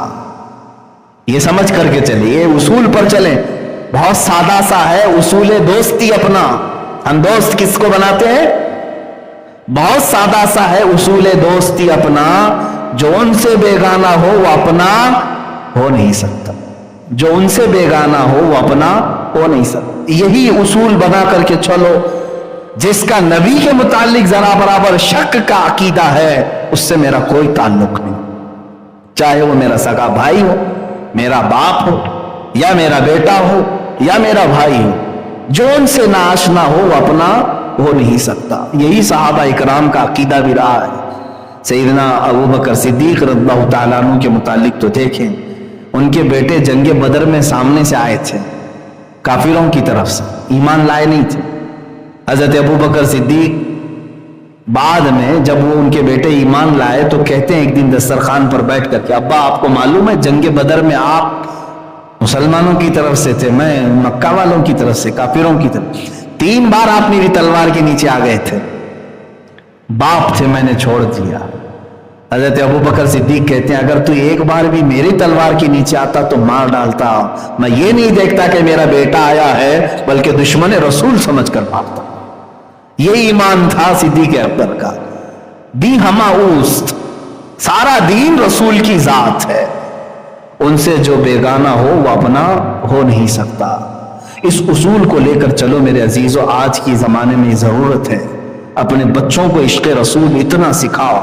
یہ سمجھ کر کے چلے، یہ اصول پر چلیں۔ بہت سادہ سا ہے اصول دوستی اپنا۔ ہم دوست کس کو بناتے ہیں؟ بہت سادہ سا ہے اصول دوستی اپنا، جو ان سے بیگانہ ہو وہ اپنا ہو نہیں سکتا، جو ان سے بیگانہ ہو وہ اپنا ہو نہیں سکتا۔ یہی اصول بنا کر کے چلو۔ جس کا نبی کے متعلق ذرا برابر شک کا عقیدہ ہے، اس سے میرا کوئی تعلق نہیں، چاہے وہ میرا سگا بھائی ہو، میرا باپ ہو، یا میرا بیٹا ہو، یا میرا بھائی ہو۔ جو ان سے ناآشنا ہو وہ اپنا ہو نہیں سکتا۔ یہی صحابہ اکرام کا عقیدہ بھی رہا ہے۔ سیدنا ابوبکر صدیق رضی اللہ تعالیٰ عنہ کے متعلق تو دیکھیں، ان کے بیٹے جنگ بدر میں سامنے سے آئے تھے کافروں کی طرف سے، ایمان لائے نہیں تھے۔ حضرت ابوبکر صدیق بعد میں جب وہ ان کے بیٹے ایمان لائے تو کہتے ہیں ایک دن دسترخوان پر بیٹھ کر کے، ابا آپ کو معلوم ہے جنگ بدر میں آپ مسلمانوں کی طرف سے تھے، میں مکہ والوں کی طرف سے، کافروں کی طرف، 3 بار آپ میری تلوار کے نیچے آ گئے تھے، باپ تھے میں نے چھوڑ دیا۔ حضرت ابوبکر صدیق کہتے ہیں اگر تو ایک بار بھی میری تلوار کے نیچے آتا تو مار ڈالتا، میں یہ نہیں دیکھتا کہ میرا بیٹا آیا ہے بلکہ دشمن رسول سمجھ کر مارتا۔ یہ ایمان تھا صدیق اکبر کا، دی ہما اوست، سارا دین رسول کی ذات ہے، ان سے جو بیگانہ ہو وہ اپنا ہو نہیں سکتا۔ اس اصول کو لے کر چلو میرے عزیزو، آج کی زمانے میں ضرورت ہے۔ اپنے بچوں کو عشق رسول اتنا سکھاؤ۔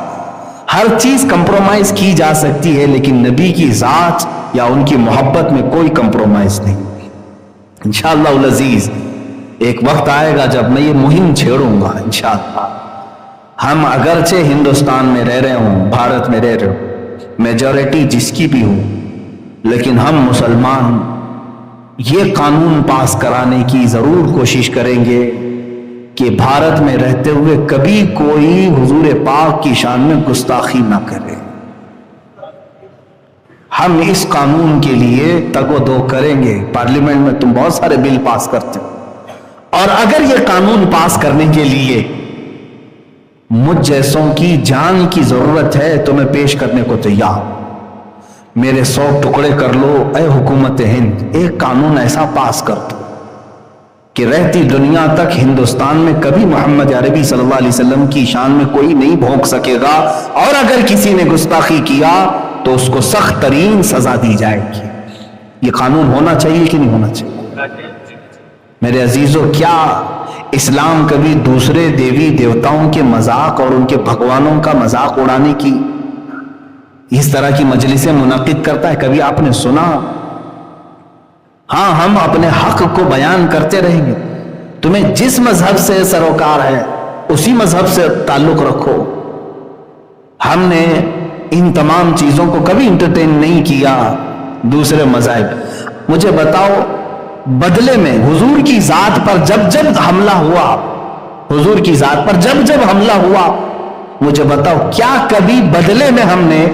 ہر چیز کمپرومائز کی جا سکتی ہے لیکن نبی کی ذات یا ان کی محبت میں کوئی کمپرومائز نہیں۔ انشاءاللہ العزیز ایک وقت آئے گا جب میں یہ مہم چھیڑوں گا انشاءاللہ۔ ہم اگرچہ ہندوستان میں رہ رہے ہوں، بھارت میں رہ رہے ہوں، میجورٹی جس کی بھی ہو، لیکن ہم مسلمان یہ قانون پاس کرانے کی ضرور کوشش کریں گے کہ بھارت میں رہتے ہوئے کبھی کوئی حضور پاک کی شان میں گستاخی نہ کرے۔ ہم اس قانون کے لیے تگ و دو کریں گے۔ پارلیمنٹ میں تم بہت سارے بل پاس کرتے ہو، اور اگر یہ قانون پاس کرنے کے لیے مجھ جیسوں کی جان کی ضرورت ہے تو میں پیش کرنے کو تیار ہوں۔ میرے 100 ٹکڑے کر لو اے حکومت ہند، ایک قانون ایسا پاس کر دو کہ رہتی دنیا تک ہندوستان میں کبھی محمد عربی صلی اللہ علیہ وسلم کی شان میں کوئی نہیں بھونک سکے گا، اور اگر کسی نے گستاخی کیا تو اس کو سخت ترین سزا دی جائے گی۔ یہ قانون ہونا چاہیے کہ نہیں ہونا چاہیے؟ میرے عزیزو، کیا اسلام کبھی دوسرے دیوی دیوتاؤں کے مذاق اور ان کے بھگوانوں کا مذاق اڑانے کی اس طرح کی مجلسیں منعقد کرتا ہے؟ کبھی آپ نے سنا؟ ہاں، ہم اپنے حق کو بیان کرتے رہیں گے۔ تمہیں جس مذہب سے سروکار ہے اسی مذہب سے تعلق رکھو۔ ہم نے ان تمام چیزوں کو کبھی انٹرٹین نہیں کیا دوسرے مذاہب۔ مجھے بتاؤ، بدلے میں حضور کی ذات پر جب جب حملہ ہوا، حضور کی ذات پر جب جب حملہ ہوا، مجھے بتاؤ کیا کبھی بدلے میں ہم نے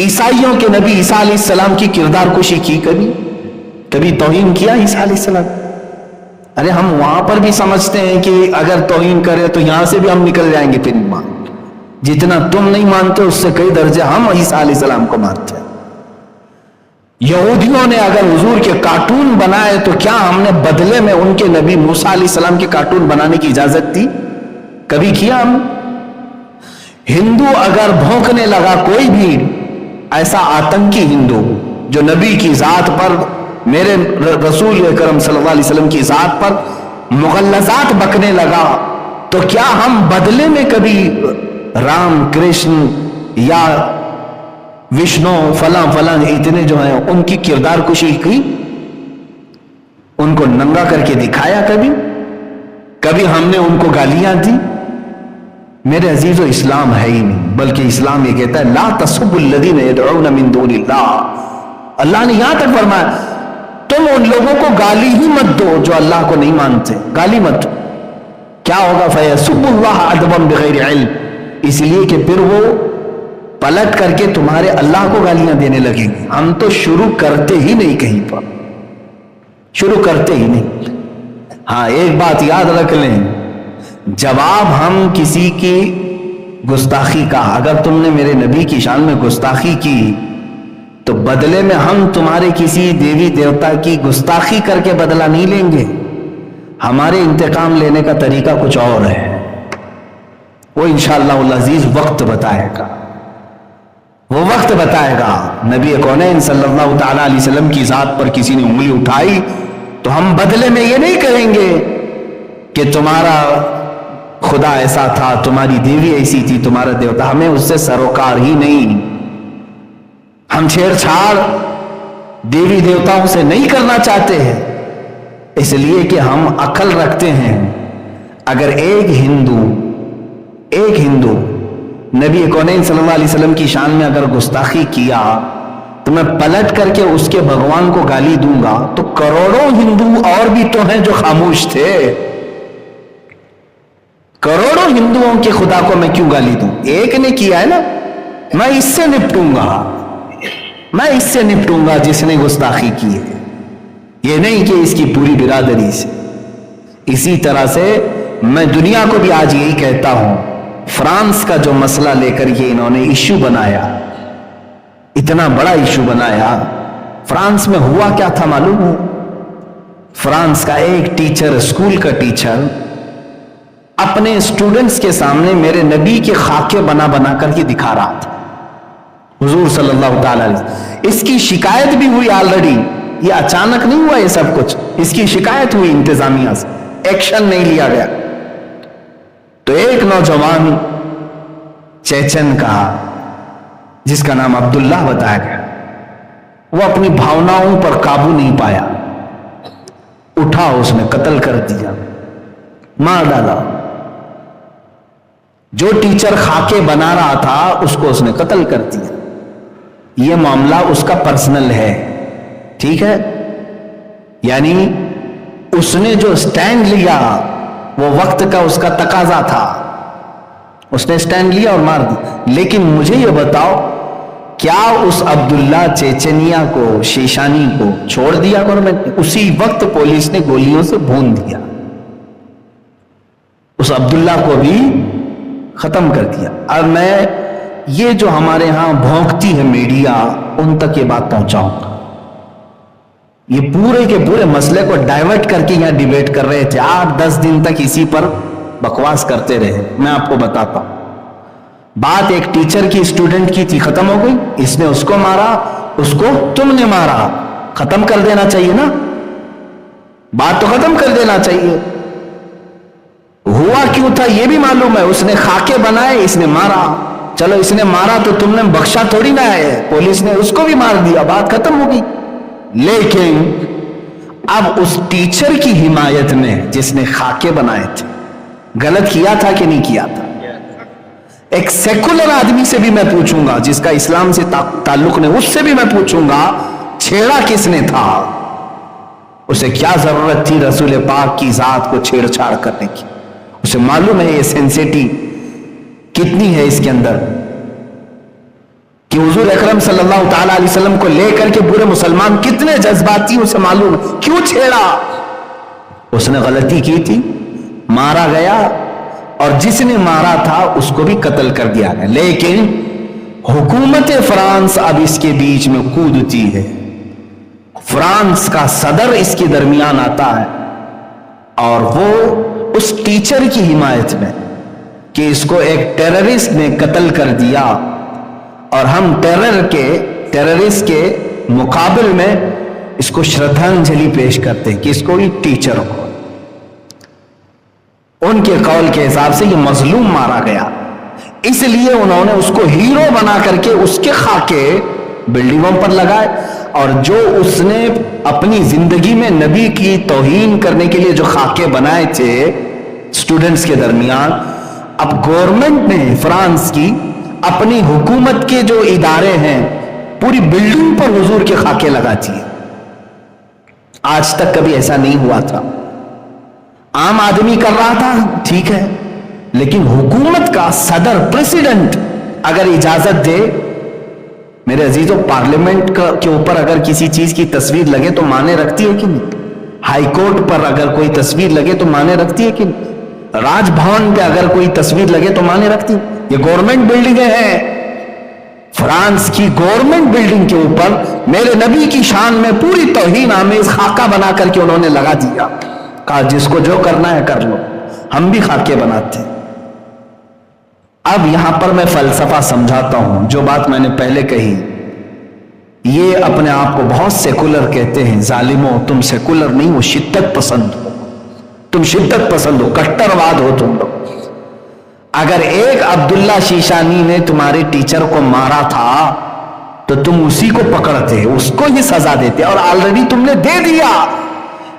عیسائیوں کے نبی عیسیٰ علیہ السلام کی کردار کشی کی؟ کبھی توہین کیا عیسیٰ علیہ السلام؟ ارے ہم وہاں پر بھی سمجھتے ہیں کہ اگر توہین کرے تو یہاں سے بھی ہم نکل جائیں گے، پھر ایمان جتنا تم نہیں مانتے اس سے کئی درجے ہم عیسیٰ علیہ السلام کو مانتے ہیں۔ یہودیوں نے اگر حضور کے کارٹون بنائے تو کیا ہم نے بدلے میں ان کے نبی موسیٰ علیہ السلام کے کارٹون بنانے کی اجازت دی؟ کبھی کیا ہم؟ ہندو اگر بھونکنے لگا، کوئی بھی ایسا آتنکی ہندو جو نبی کی ذات پر، میرے رسول اکرم صلی اللہ علیہ وسلم کی ذات پر مغلظات بکنے لگا، تو کیا ہم بدلے میں کبھی رام کرشن یا وشنو فلاں فلاں اتنے جو ہیں ان کی کردار کشی کی؟ ان کو ننگا کر کے دکھایا کبھی ہم نے ان کو گالیاں دی؟ میرے عزیزو، اسلام ہے ہی نہیں، بلکہ اسلام یہ کہتا ہے لا تسبوا الذین يدعون من دون اللہ۔ اللہ نے یہاں تک فرمایا تم ان لوگوں کو گالی ہی مت دو جو اللہ کو نہیں مانتے، گالی مت دو۔ کیا ہوگا؟ فَيَسُبُّ اللَّهَ عَدْوًا بِغَيْرِ عِلْمٍ، اس لیے کہ پھر وہ پلٹ کر کے تمہارے اللہ کو گالیاں دینے لگیں گے۔ ہم تو شروع کرتے ہی نہیں کہیں پر، شروع کرتے ہی نہیں. ہاں ایک بات یاد رکھ لیں, جواب ہم کسی کی گستاخی کا, اگر تم نے میرے نبی کی شان میں گستاخی کی تو بدلے میں ہم تمہارے کسی دیوی دیوتا کی گستاخی کر کے بدلہ نہیں لیں گے. ہمارے انتقام لینے کا طریقہ کچھ اور ہے, وہ انشاءاللہ العزیز وقت بتائے گا, وہ وقت بتائے گا. نبی کونین صلی اللہ تعالی علیہ وسلم کی ذات پر کسی نے انگلی اٹھائی تو ہم بدلے میں یہ نہیں کہیں گے کہ تمہارا خدا ایسا تھا, تمہاری دیوی ایسی تھی, تمہارا دیوتا. ہمیں اس سے سروکار ہی نہیں. ہم چھیڑ چھاڑ دیوی دیوتاؤں سے نہیں کرنا چاہتے ہیں, اس لیے کہ ہم عقل رکھتے ہیں. اگر ایک ہندو نبی کونین صلی اللہ علیہ وسلم کی شان میں اگر گستاخی کیا تو میں پلٹ کر کے اس کے بھگوان کو گالی دوں گا, تو کروڑوں ہندو اور بھی تو ہیں جو خاموش تھے. کروڑوں ہندوؤں کے خدا کو میں کیوں گالی دوں؟ ایک نے کیا ہے نا, میں اس سے نپٹوں گا جس نے گستاخی کی ہے, یہ نہیں کہ اس کی پوری برادری سے. اسی طرح سے میں دنیا کو بھی آج یہی کہتا ہوں, فرانس کا جو مسئلہ لے کر یہ انہوں نے ایشو بنایا, اتنا بڑا ایشو بنایا, فرانس میں ہوا کیا تھا معلوم ہو؟ فرانس کا ایک ٹیچر, اسکول کا ٹیچر, اپنے اسٹوڈنٹس کے سامنے میرے نبی کے خاکے بنا بنا کر کے دکھا رہا تھا, حضور صلی اللہ تعالی علیہ وسلم. اس کی شکایت بھی ہوئی آلریڈی, یہ اچانک نہیں ہوا یہ سب کچھ, اس کی شکایت ہوئی انتظامیہ سے, ایکشن نہیں لیا گیا. تو ایک نوجوان چیچن کا جس کا نام عبداللہ بتایا گیا, وہ اپنی بھاوناؤں پر قابو نہیں پایا, اٹھا اس نے قتل کر دیا, مار ڈالا. جو ٹیچر خاکے بنا رہا تھا اس کو اس نے قتل کر دیا. یہ معاملہ اس کا پرسنل ہے, ٹھیک ہے, یعنی اس نے جو سٹینڈ لیا وہ وقت کا اس کا تقاضا تھا, اس نے سٹینڈ لیا اور مار دیا. لیکن مجھے یہ بتاؤ, کیا اس عبداللہ چیچنیا کو, شیشانی کو چھوڑ دیا گورنمنٹ نے؟ اسی وقت پولیس نے گولیوں سے بھون دیا, اس عبداللہ کو بھی ختم کر دیا. اب میں یہ جو ہمارے ہاں بھونکتی ہے میڈیا, ان تک یہ بات پہنچاؤں گا. یہ پورے کے پورے مسئلے کو ڈائیورٹ کر کے یہاں ڈیبیٹ کر رہے تھے, 8-10 دن تک اسی پر بکواس کرتے رہے. میں آپ کو بتاتا ہوں, بات ایک ٹیچر کی اسٹوڈنٹ کی تھی, ختم ہو گئی. اس نے اس کو مارا, اس کو تم نے مارا, ختم کر دینا چاہیے نا, بات تو ختم کر دینا چاہیے. ہوا کیوں تھا یہ بھی معلوم ہے, اس نے خاکے بنائے, اس نے مارا. چلو اس نے مارا تو تم نے بخشا تھوڑی نہ ہے, پولیس نے اس کو بھی مار دیا, بات ختم ہو گئی. لیکن اب اس ٹیچر کی حمایت میں جس نے خاکے بنائے تھے, غلط کیا تھا کہ نہیں کیا تھا؟ ایک سیکولر آدمی سے بھی میں پوچھوں گا, جس کا اسلام سے تعلق نہیں, اس سے بھی میں پوچھوں گا, چھیڑا کس نے تھا؟ اسے کیا ضرورت تھی رسول پاک کی ذات کو چھیڑ چھاڑ کرنے کی؟ اسے معلوم ہے یہ سینسیٹی کتنی ہے اس کے اندر, کہ حضور اکرم صلی اللہ تعالی علیہ وسلم کو لے کر کے پورے مسلمان کتنے جذباتی, اسے معلوم ہے. کیوں چھیڑا؟ اس نے غلطی کی تھی, مارا گیا, اور جس نے مارا تھا اس کو بھی قتل کر دیا گیا. لیکن حکومت فرانس اب اس کے بیچ میں کودتی ہے, فرانس کا صدر اس کے درمیان آتا ہے, اور وہ اس ٹیچر کی حمایت میں کہ اس کو ایک ٹیررسٹ نے قتل کر دیا, اور ہم ٹیررسٹ کے مقابل میں اس کو شردھانجلی پیش کرتے ہیں کہ اس کو ٹیچر کو, ان کے قول کے حساب سے یہ مظلوم مارا گیا, اس لیے انہوں نے اس کو ہیرو بنا کر کے اس کے خاکے بلڈنگوں پر لگائے. اور جو اس نے اپنی زندگی میں نبی کی توہین کرنے کے لیے جو خاکے بنائے تھے اسٹوڈنٹس کے درمیان, اب گورنمنٹ نے فرانس کی اپنی حکومت کے جو ادارے ہیں پوری بلڈنگ پر حضور کے خاکے لگاتی ہے. آج تک کبھی ایسا نہیں ہوا تھا. عام آدمی کر رہا تھا ٹھیک ہے, لیکن حکومت کا صدر, پریزیڈنٹ اگر اجازت دے, میرے عزیزوں پارلیمنٹ کے اوپر اگر کسی چیز کی تصویر لگے تو معنی رکھتی ہے کہ نہیں؟ ہائی کورٹ پر اگر کوئی تصویر لگے تو مانے رکھتی ہے کہ راج بھون پہ اگر کوئی تصویر لگے تو مانے رکھتی؟ یہ گورنمنٹ بلڈنگیں ہیں. فرانس کی گورنمنٹ بلڈنگ کے اوپر میرے نبی کی شان میں پوری توہین آمیز خاکہ بنا کر کے انہوں نے لگا دیا. کہا جس کو جو کرنا ہے کر لو، ہم بھی خاکے بناتے ہیں. اب یہاں پر میں فلسفہ سمجھاتا ہوں. جو بات میں نے پہلے کہی، یہ اپنے آپ کو بہت سیکولر کہتے ہیں. ظالموں، تم سیکولر نہیں ہو، شدت پسند ہو. تم شدت پسند ہو، کٹر واد ہو تم لوگ. اگر ایک عبداللہ شیشانی نے تمہارے ٹیچر کو مارا تھا تو تم اسی کو پکڑتے، اس کو ہی سزا دیتے، اور آلریڈی تم نے دے دیا.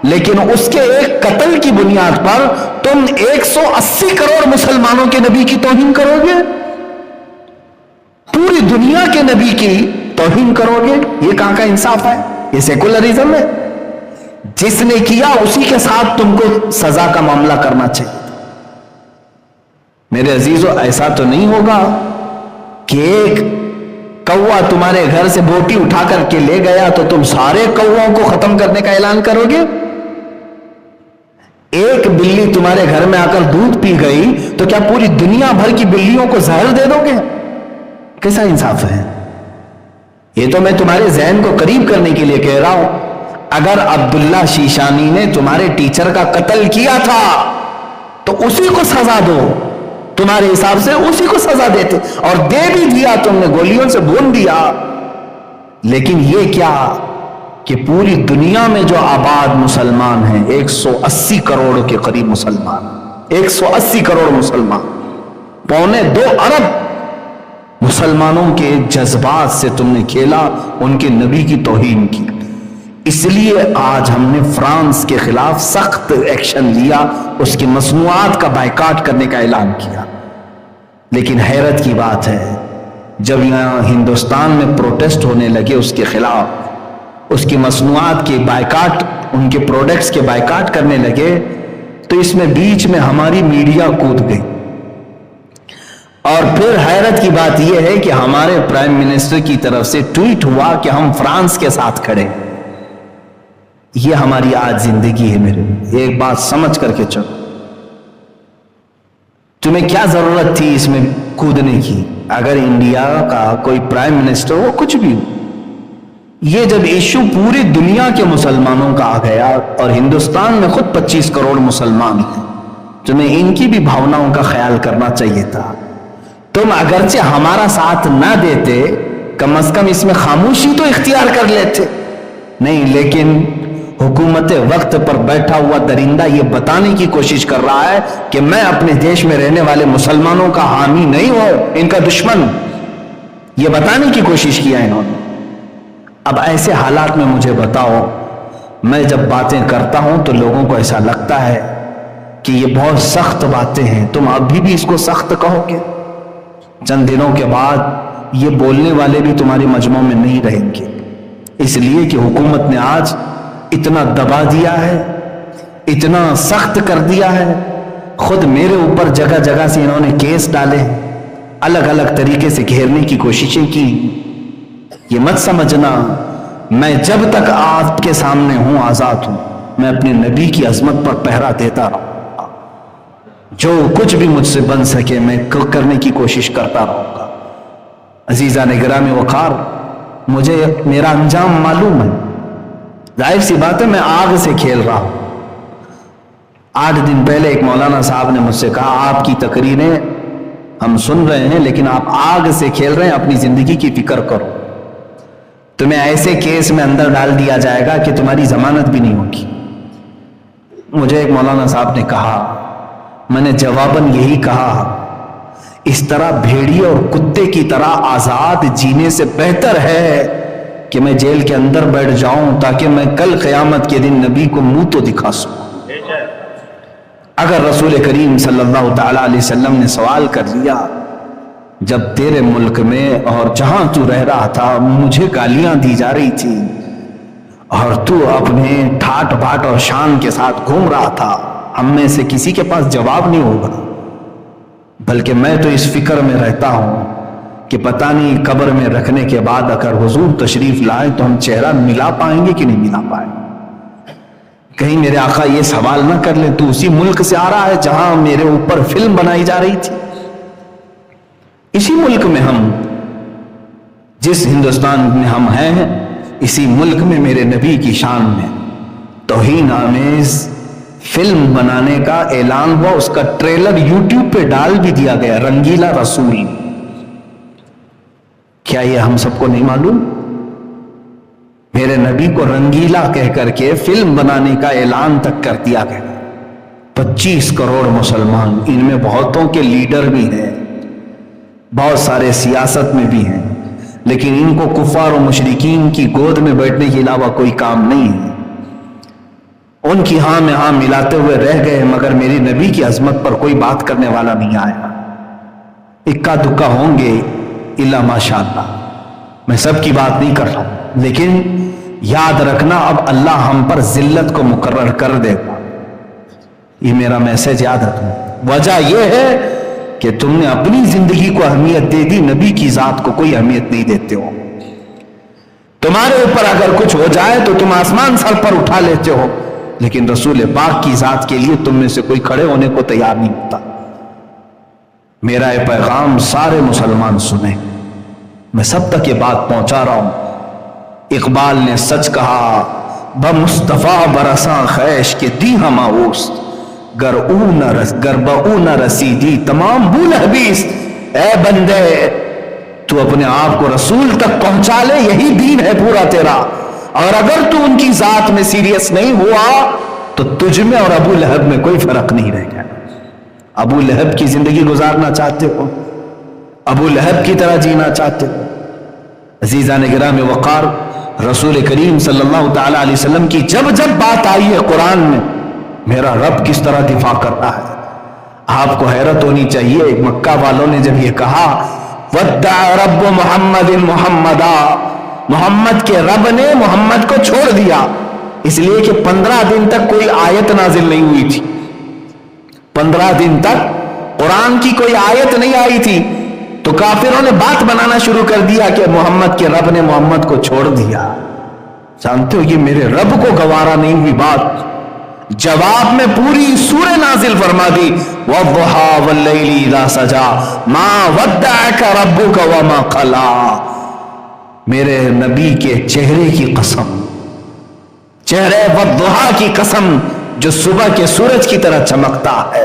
لیکن اس کے ایک قتل کی بنیاد پر تم 180 کروڑ مسلمانوں کے نبی کی توہین کرو گے، پوری دنیا کے نبی کی توہین کرو گے. یہ کہاں کا انصاف ہے؟ یہ سیکولرزم ہے. جس نے کیا اسی کے ساتھ تم کو سزا کا معاملہ کرنا چاہیے. میرے عزیزو، ایسا تو نہیں ہوگا کہ ایک کوا تمہارے گھر سے بوٹی اٹھا کر کے لے گیا تو تم سارے کووں کو ختم کرنے کا اعلان کرو گے. ایک بلی تمہارے گھر میں آ کر دودھ پی گئی تو کیا پوری دنیا بھر کی بلیوں کو زہر دے دو گے؟ کیسا انصاف ہے؟ یہ تو میں تمہارے ذہن کو قریب کرنے کے لیے کہہ رہا ہوں. اگر عبداللہ شیشانی نے تمہارے ٹیچر کا قتل کیا تھا تو اسی کو سزا دو. تمہارے حساب سے اسی کو سزا دیتے، اور دے بھی دیا، تم نے گولیوں سے بھون دیا. لیکن یہ کیا کہ پوری دنیا میں جو آباد مسلمان ہیں، 180 کروڑ کے قریب مسلمان، 180 کروڑ مسلمان، 1.25 ارب مسلمانوں کے جذبات سے تم نے کھیلا، ان کے نبی کی توہین کی. اس لیے آج ہم نے فرانس کے خلاف سخت ایکشن لیا، اس کی مصنوعات کا بائیکاٹ کرنے کا اعلان کیا. لیکن حیرت کی بات ہے، جب یہاں ہندوستان میں پروٹیسٹ ہونے لگے اس کے خلاف، اس کی مصنوعات کے بائیکاٹ، ان کے پروڈکٹس کے بائیکاٹ کرنے لگے، تو اس میں بیچ میں ہماری میڈیا کود گئی. اور پھر حیرت کی بات یہ ہے کہ ہمارے پرائم منسٹر کی طرف سے ٹویٹ ہوا کہ ہم فرانس کے ساتھ کھڑے. یہ ہماری آج زندگی ہے. میرے ایک بات سمجھ کر کے چلو، تمہیں کیا ضرورت تھی اس میں کودنے کی؟ اگر انڈیا کا کوئی پرائم منسٹر ہو، کچھ بھی ہو، یہ جب ایشو پوری دنیا کے مسلمانوں کا آ گیا، اور ہندوستان میں خود 25 کروڑ مسلمان ہیں، تمہیں ان کی بھی بھاوناؤں کا خیال کرنا چاہیے تھا. تم اگرچہ ہمارا ساتھ نہ دیتے، کم از کم اس میں خاموشی تو اختیار کر لیتے. نہیں، لیکن حکومت وقت پر بیٹھا ہوا درندہ یہ بتانے کی کوشش کر رہا ہے کہ میں اپنے دیش میں رہنے والے مسلمانوں کا حامی نہیں ہوں، ان کا دشمن. یہ بتانے کی کوشش کیا انہوں نے. اب ایسے حالات میں مجھے بتاؤ، میں جب باتیں کرتا ہوں تو لوگوں کو ایسا لگتا ہے کہ یہ بہت سخت باتیں ہیں، تم ابھی بھی اس کو سخت کہو گے؟ چند دنوں کے بعد یہ بولنے والے بھی تمہارے مجمع میں نہیں رہیں گے، اس لیے کہ حکومت نے آج اتنا دبا دیا ہے، اتنا سخت کر دیا ہے. خود میرے اوپر جگہ جگہ سے انہوں نے کیس ڈالے، الگ الگ طریقے سے گھیرنے کی کوششیں کی. یہ مت سمجھنا میں جب تک آپ کے سامنے ہوں آزاد ہوں، میں اپنے نبی کی عظمت پر پہرا دیتا رہوں. جو کچھ بھی مجھ سے بن سکے میں کرنے کی کوشش کرتا رہوں گا. عزیزان گرامی وقار، مجھے میرا انجام معلوم ہے. ظاہر سی بات ہے میں آگ سے کھیل رہا ہوں. 8 دن پہلے ایک مولانا صاحب نے مجھ سے کہا آپ کی تقریریں ہم سن رہے ہیں لیکن آپ آگ سے کھیل رہے ہیں، اپنی زندگی کی فکر کرو. تمہیں ایسے کیس میں اندر ڈال دیا جائے گا کہ تمہاری ضمانت بھی نہیں ہوگی. مجھے ایک مولانا صاحب نے کہا، میں نے جواباً یہی کہا، اس طرح بھیڑیے اور کتے کی طرح آزاد جینے سے بہتر ہے کہ میں جیل کے اندر بیٹھ جاؤں تاکہ میں کل قیامت کے دن نبی کو منہ تو دکھا سکوں. اگر رسول کریم صلی اللہ تعالی علیہ وسلم نے سوال کر لیا، جب تیرے ملک میں اور جہاں تو رہ رہا تھا مجھے گالیاں دی جا رہی تھی اور تو اپنے ٹھاٹ بھاٹ اور شان کے ساتھ گھوم رہا تھا، ہم میں سے کسی کے پاس جواب نہیں ہوگا، بلکہ میں تو اس فکر میں رہتا ہوں کہ پتہ نہیں قبر میں رکھنے کے بعد اگر حضور تشریف لائے تو ہم چہرہ ملا پائیں گے کہ نہیں ملا پائیں گے. کہیں میرے آقا یہ سوال نہ کر لیں تو اسی ملک سے آ رہا ہے جہاں میرے اوپر فلم بنائی جا رہی تھی. اسی ملک میں ہم، جس ہندوستان میں ہم ہیں، اسی ملک میں میرے نبی کی شان میں توہین آمیز فلم بنانے کا اعلان ہوا. اس کا ٹریلر یوٹیوب پہ ڈال بھی دیا گیا، رنگیلا رسول. کیا یہ ہم سب کو نہیں معلوم؟ میرے نبی کو رنگیلا کہہ کر کے فلم بنانے کا اعلان تک کر دیا گیا. 25 کروڑ مسلمان، ان میں بہتوں کے لیڈر بھی ہیں، بہت سارے سیاست میں بھی ہیں، لیکن ان کو کفار و مشرکین کی گود میں بیٹھنے کے علاوہ کوئی کام نہیں ہے. ان کی ہاں میں ہاں ملاتے ہوئے رہ گئے، مگر میری نبی کی عظمت پر کوئی بات کرنے والا نہیں آیا. اکا دکا ہوں گے الا ماشاء اللہ، میں سب کی بات نہیں کر رہا ہوں، لیکن یاد رکھنا اب اللہ ہم پر ذلت کو مقرر کر دے گا. یہ میرا میسج یاد رکھنا. وجہ یہ ہے کہ تم نے اپنی زندگی کو اہمیت دے دی، نبی کی ذات کو کوئی اہمیت نہیں دیتے ہو. تمہارے اوپر اگر کچھ ہو جائے تو تم آسمان سر پر اٹھا لیتے ہو، لیکن رسول پاک کی ذات کے لیے تم میں سے کوئی کھڑے ہونے کو تیار نہیں ہوتا. میرا یہ پیغام سارے مسلمان سنیں، میں سب تک یہ بات پہنچا رہا ہوں. اقبال نے سچ کہا، بمصطفیٰ برساں خیش کے دی ہم آوست، گر بہ نہ رسیدی تمام بول حبیس. اے بندے تو اپنے آپ کو رسول تک پہنچا لے، یہی دین ہے پورا تیرا. اور اگر تو ان کی ذات میں سیریس نہیں ہوا تو تجھ میں اور ابو لہب میں کوئی فرق نہیں رہ گیا. ابو لہب کی زندگی گزارنا چاہتے ہو؟ ابو لہب کی طرح جینا چاہتے ہو؟ عزیزان گرامی وقار، رسول کریم صلی اللہ تعالی علیہ وسلم کی جب جب بات آئی ہے قرآن میں، میرا رب کس طرح دفاع کر رہا ہے، آپ کو حیرت ہونی چاہیے. مکہ والوں نے جب یہ کہا ودع رب محمد محمدا، محمد کے رب نے محمد کو چھوڑ دیا، اس لیے کہ 15 دن تک کوئی آیت نازل نہیں ہوئی تھی. 15 دن تک قرآن کی کوئی آیت نہیں آئی تھی، تو کافروں نے بات بنانا شروع کر دیا کہ محمد کے رب نے محمد کو چھوڑ دیا. جانتے ہو یہ میرے رب کو گوارا نہیں ہوئی بات. جواب میں پوری سورہ نازل فرما دی، وَالضُّحَىٰ وَاللَّيْلِ إِذَا سَجَىٰ مَا وَدَّعَكَ رَبُّكَ وَمَا قَلَىٰ. میرے نبی کے چہرے کی قسم، چہرے وَالضُّحَىٰ کی قسم جو صبح کے سورج کی طرح چمکتا ہے،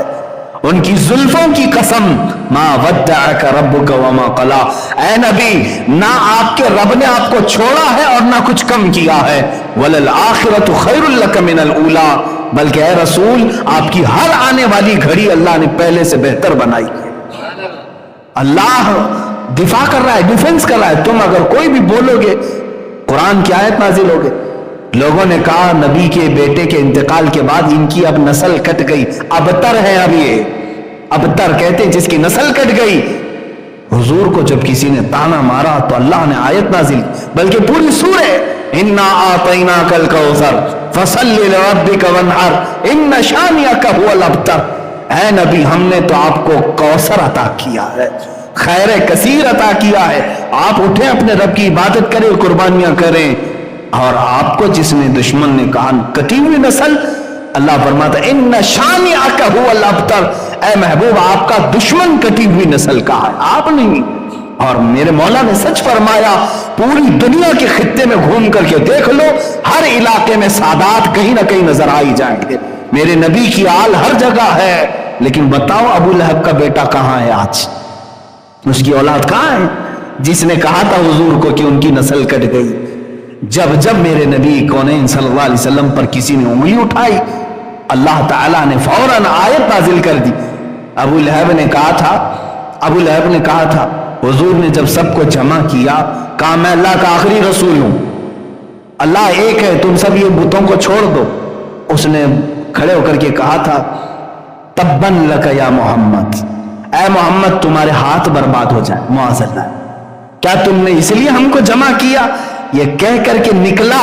ان کی زلفوں کی قسم، ما ودعک ربک وما قلا. اے نبی، نہ آپ کے رب نے آپ کو چھوڑا ہے اور نہ کچھ کم کیا ہے. وللآخرۃ خیر لک من الاولی، بلکہ اے رسول آپ کی ہر آنے والی گھڑی اللہ نے پہلے سے بہتر بنائی ہے. اللہ دفاع کر رہا ہے، ڈیفنس کر رہا ہے. تم اگر کوئی بھی بولو گے، قرآن کی آیت نازل ہوگی. لوگوں نے کہا نبی کے بیٹے کے انتقال کے بعد ان کی اب نسل کٹ گئی، ابتر ہے. اب یہ ابتر کہتے جس کی نسل کٹ گئی. حضور کو جب کسی نے تانا مارا تو اللہ نے آیت نازل، بلکہ پوری سورہ، انا اعطیناک الکوثر فصل لربک وانحر ان شانئک هو الابتر. اے نبی، ہم نے تو آپ کو کوثر عطا کیا ہے، خیر کثیر عطا کیا ہے. آپ اٹھیں، اپنے رب کی عبادت کریں، قربانیاں کریں. اور آپ کو جس نے دشمن نے کہا کٹی ہوئی نسل، اللہ فرماتا ہے ان شانئک هو الابتر. اے محبوب، آپ کا دشمن کٹی ہوئی نسل کا ہے، آپ نہیں. اور میرے مولا نے سچ فرمایا، پوری دنیا کے خطے میں گھوم کر کے دیکھ لو، ہر علاقے میں سادات کہیں نہ کہیں نظر آئی جائیں گے. میرے نبی کی آل ہر جگہ ہے. لیکن بتاؤ ابو لہب کا بیٹا کہاں ہے آج؟ اس کی اولاد کہاں ہے جس نے کہا تھا حضور کو کہ ان کی نسل کٹ گئی؟ جب جب میرے نبی کونین صلی اللہ علیہ وسلم پر کسی نے انگلی اٹھائی، اللہ تعالیٰ نے فوراً آیت نازل کر دی. ابو لہب نے کہا تھا حضور نے جب سب کو جمع کیا، کہا میں اللہ کا آخری رسول ہوں، اللہ ایک ہے، تم سب یہ بتوں کو چھوڑ دو. اس نے کھڑے ہو کر کے کہا تھا تبن لک یا محمد، اے محمد تمہارے ہاتھ برباد ہو جائے، معاذ اللہ، کیا تم نے اس لیے ہم کو جمع کیا؟ یہ کہہ کر کے نکلا،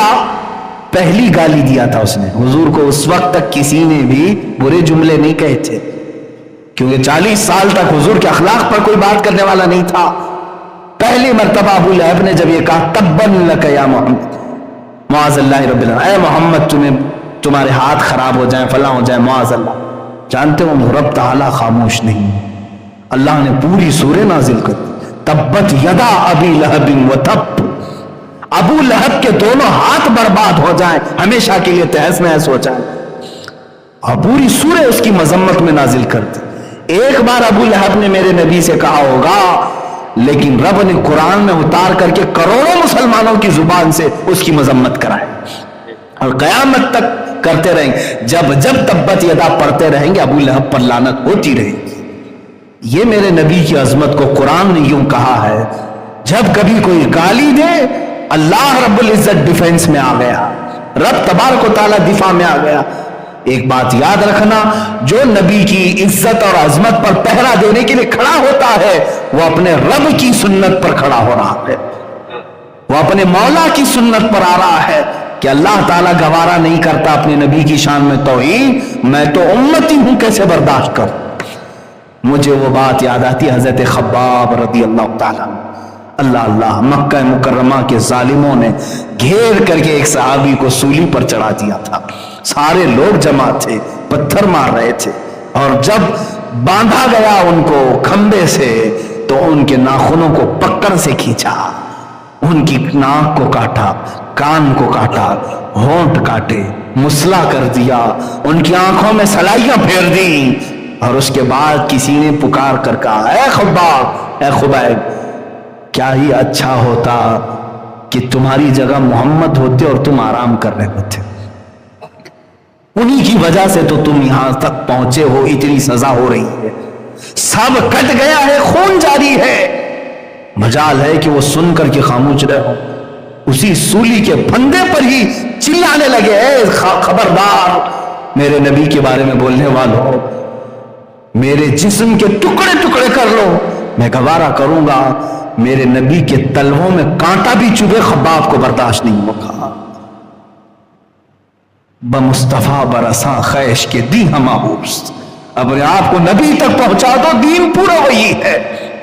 پہلی گالی دیا تھا اس نے. حضور کو اس وقت تک کسی نے بھی برے جملے نہیں کہے تھے، کیونکہ 40 سال تک حضور کے اخلاق پر کوئی بات کرنے والا نہیں تھا. پہلی مرتبہ ابو لہب نے جب یہ کہا تبن لک یا محمد، معاذ اللہ رب العالمین، اے محمد تمہیں تمہارے ہاتھ خراب ہو جائیں، فلاں ہو جائیں، معاذ اللہ. جانتے ہو رب تعالیٰ خاموش نہیں. اللہ نے پوری سورہ نازل کر دی. تبت یدا ابی لہب و تب، ابو لہب کے دونوں ہاتھ برباد ہو جائیں، ہمیشہ کے لیے تہس نہس ہو جائیں. اور پوری سورہ اس کی مذمت میں نازل کر دی. ایک بار ابو لہب نے میرے نبی سے کہا ہوگا، لیکن رب نے قرآن میں اتار کر کے کروڑوں مسلمانوں کی زبان سے اس کی مذمت کرائے، اور قیامت تک کرتے رہیں گے. جب جب تبت یدا پڑھتے رہیں گے ابو لہب پر لعنت ہوتی رہے گی. یہ میرے نبی کی عظمت کو قرآن نے یوں کہا ہے. جب کبھی کوئی گالی دے، اللہ رب العزت ڈیفنس میں آ گیا، رب تبارک و تعالیٰ دفاع میں آ گیا. ایک بات یاد رکھنا، جو نبی کی عزت اور عظمت پر پہرا دینے کے لیے کھڑا ہوتا ہے وہ اپنے رب کی سنت پر کھڑا ہو رہا ہے، وہ اپنے مولا کی سنت پر آ رہا ہے کہ اللہ تعالیٰ گوارا نہیں کرتا اپنے نبی کی شان میں توہین. میں تو امتی ہوں، کیسے برداشت کروں. مجھے وہ بات یاد آتی حضرت خباب رضی اللہ تعالیٰ. اللہ اللہ، مکہ مکرمہ کے ظالموں نے گھیر کر کے ایک صحابی کو سولی پر چڑھا دیا تھا. سارے لوگ جمع تھے، پتھر مار رہے تھے، اور جب باندھا گیا ان کو کھمبے سے تو ان کے ناخنوں کو پکڑ سے کھینچا، ان کی ناک کو کاٹا، کان کو کاٹا، ہونٹ کاٹے، مسلا کر دیا، ان کی آنکھوں میں سلائیاں پھیر دی. اور اس کے بعد کسی نے پکار کر کہا، اے خباب، اے خبیب، کیا ہی اچھا ہوتا کہ تمہاری جگہ محمد ہوتے اور تم آرام کر رہے ہوتے. انہی کی وجہ سے تو تم یہاں تک پہنچے ہو. اتنی سزا ہو رہی ہے، سب کٹ گیا ہے، خون جاری ہے. مجال ہے کہ وہ سن کر کے خاموش رہے ہو. اسی سولی کے پھندے پر ہی چلانے لگے، اے خبردار، میرے نبی کے بارے میں بولنے والوں، میرے جسم کے ٹکڑے ٹکڑے کر لو، میں گوارا کروں گا. میرے نبی کے تلووں میں کانٹا بھی چبھے، خباب کو برداشت نہیں ہوگا. بمصطفیٰ برساں خیش کے دی ہم آہوز، اپنے آپ کو نبی تک پہنچا دو. دین پورا وہی ہے،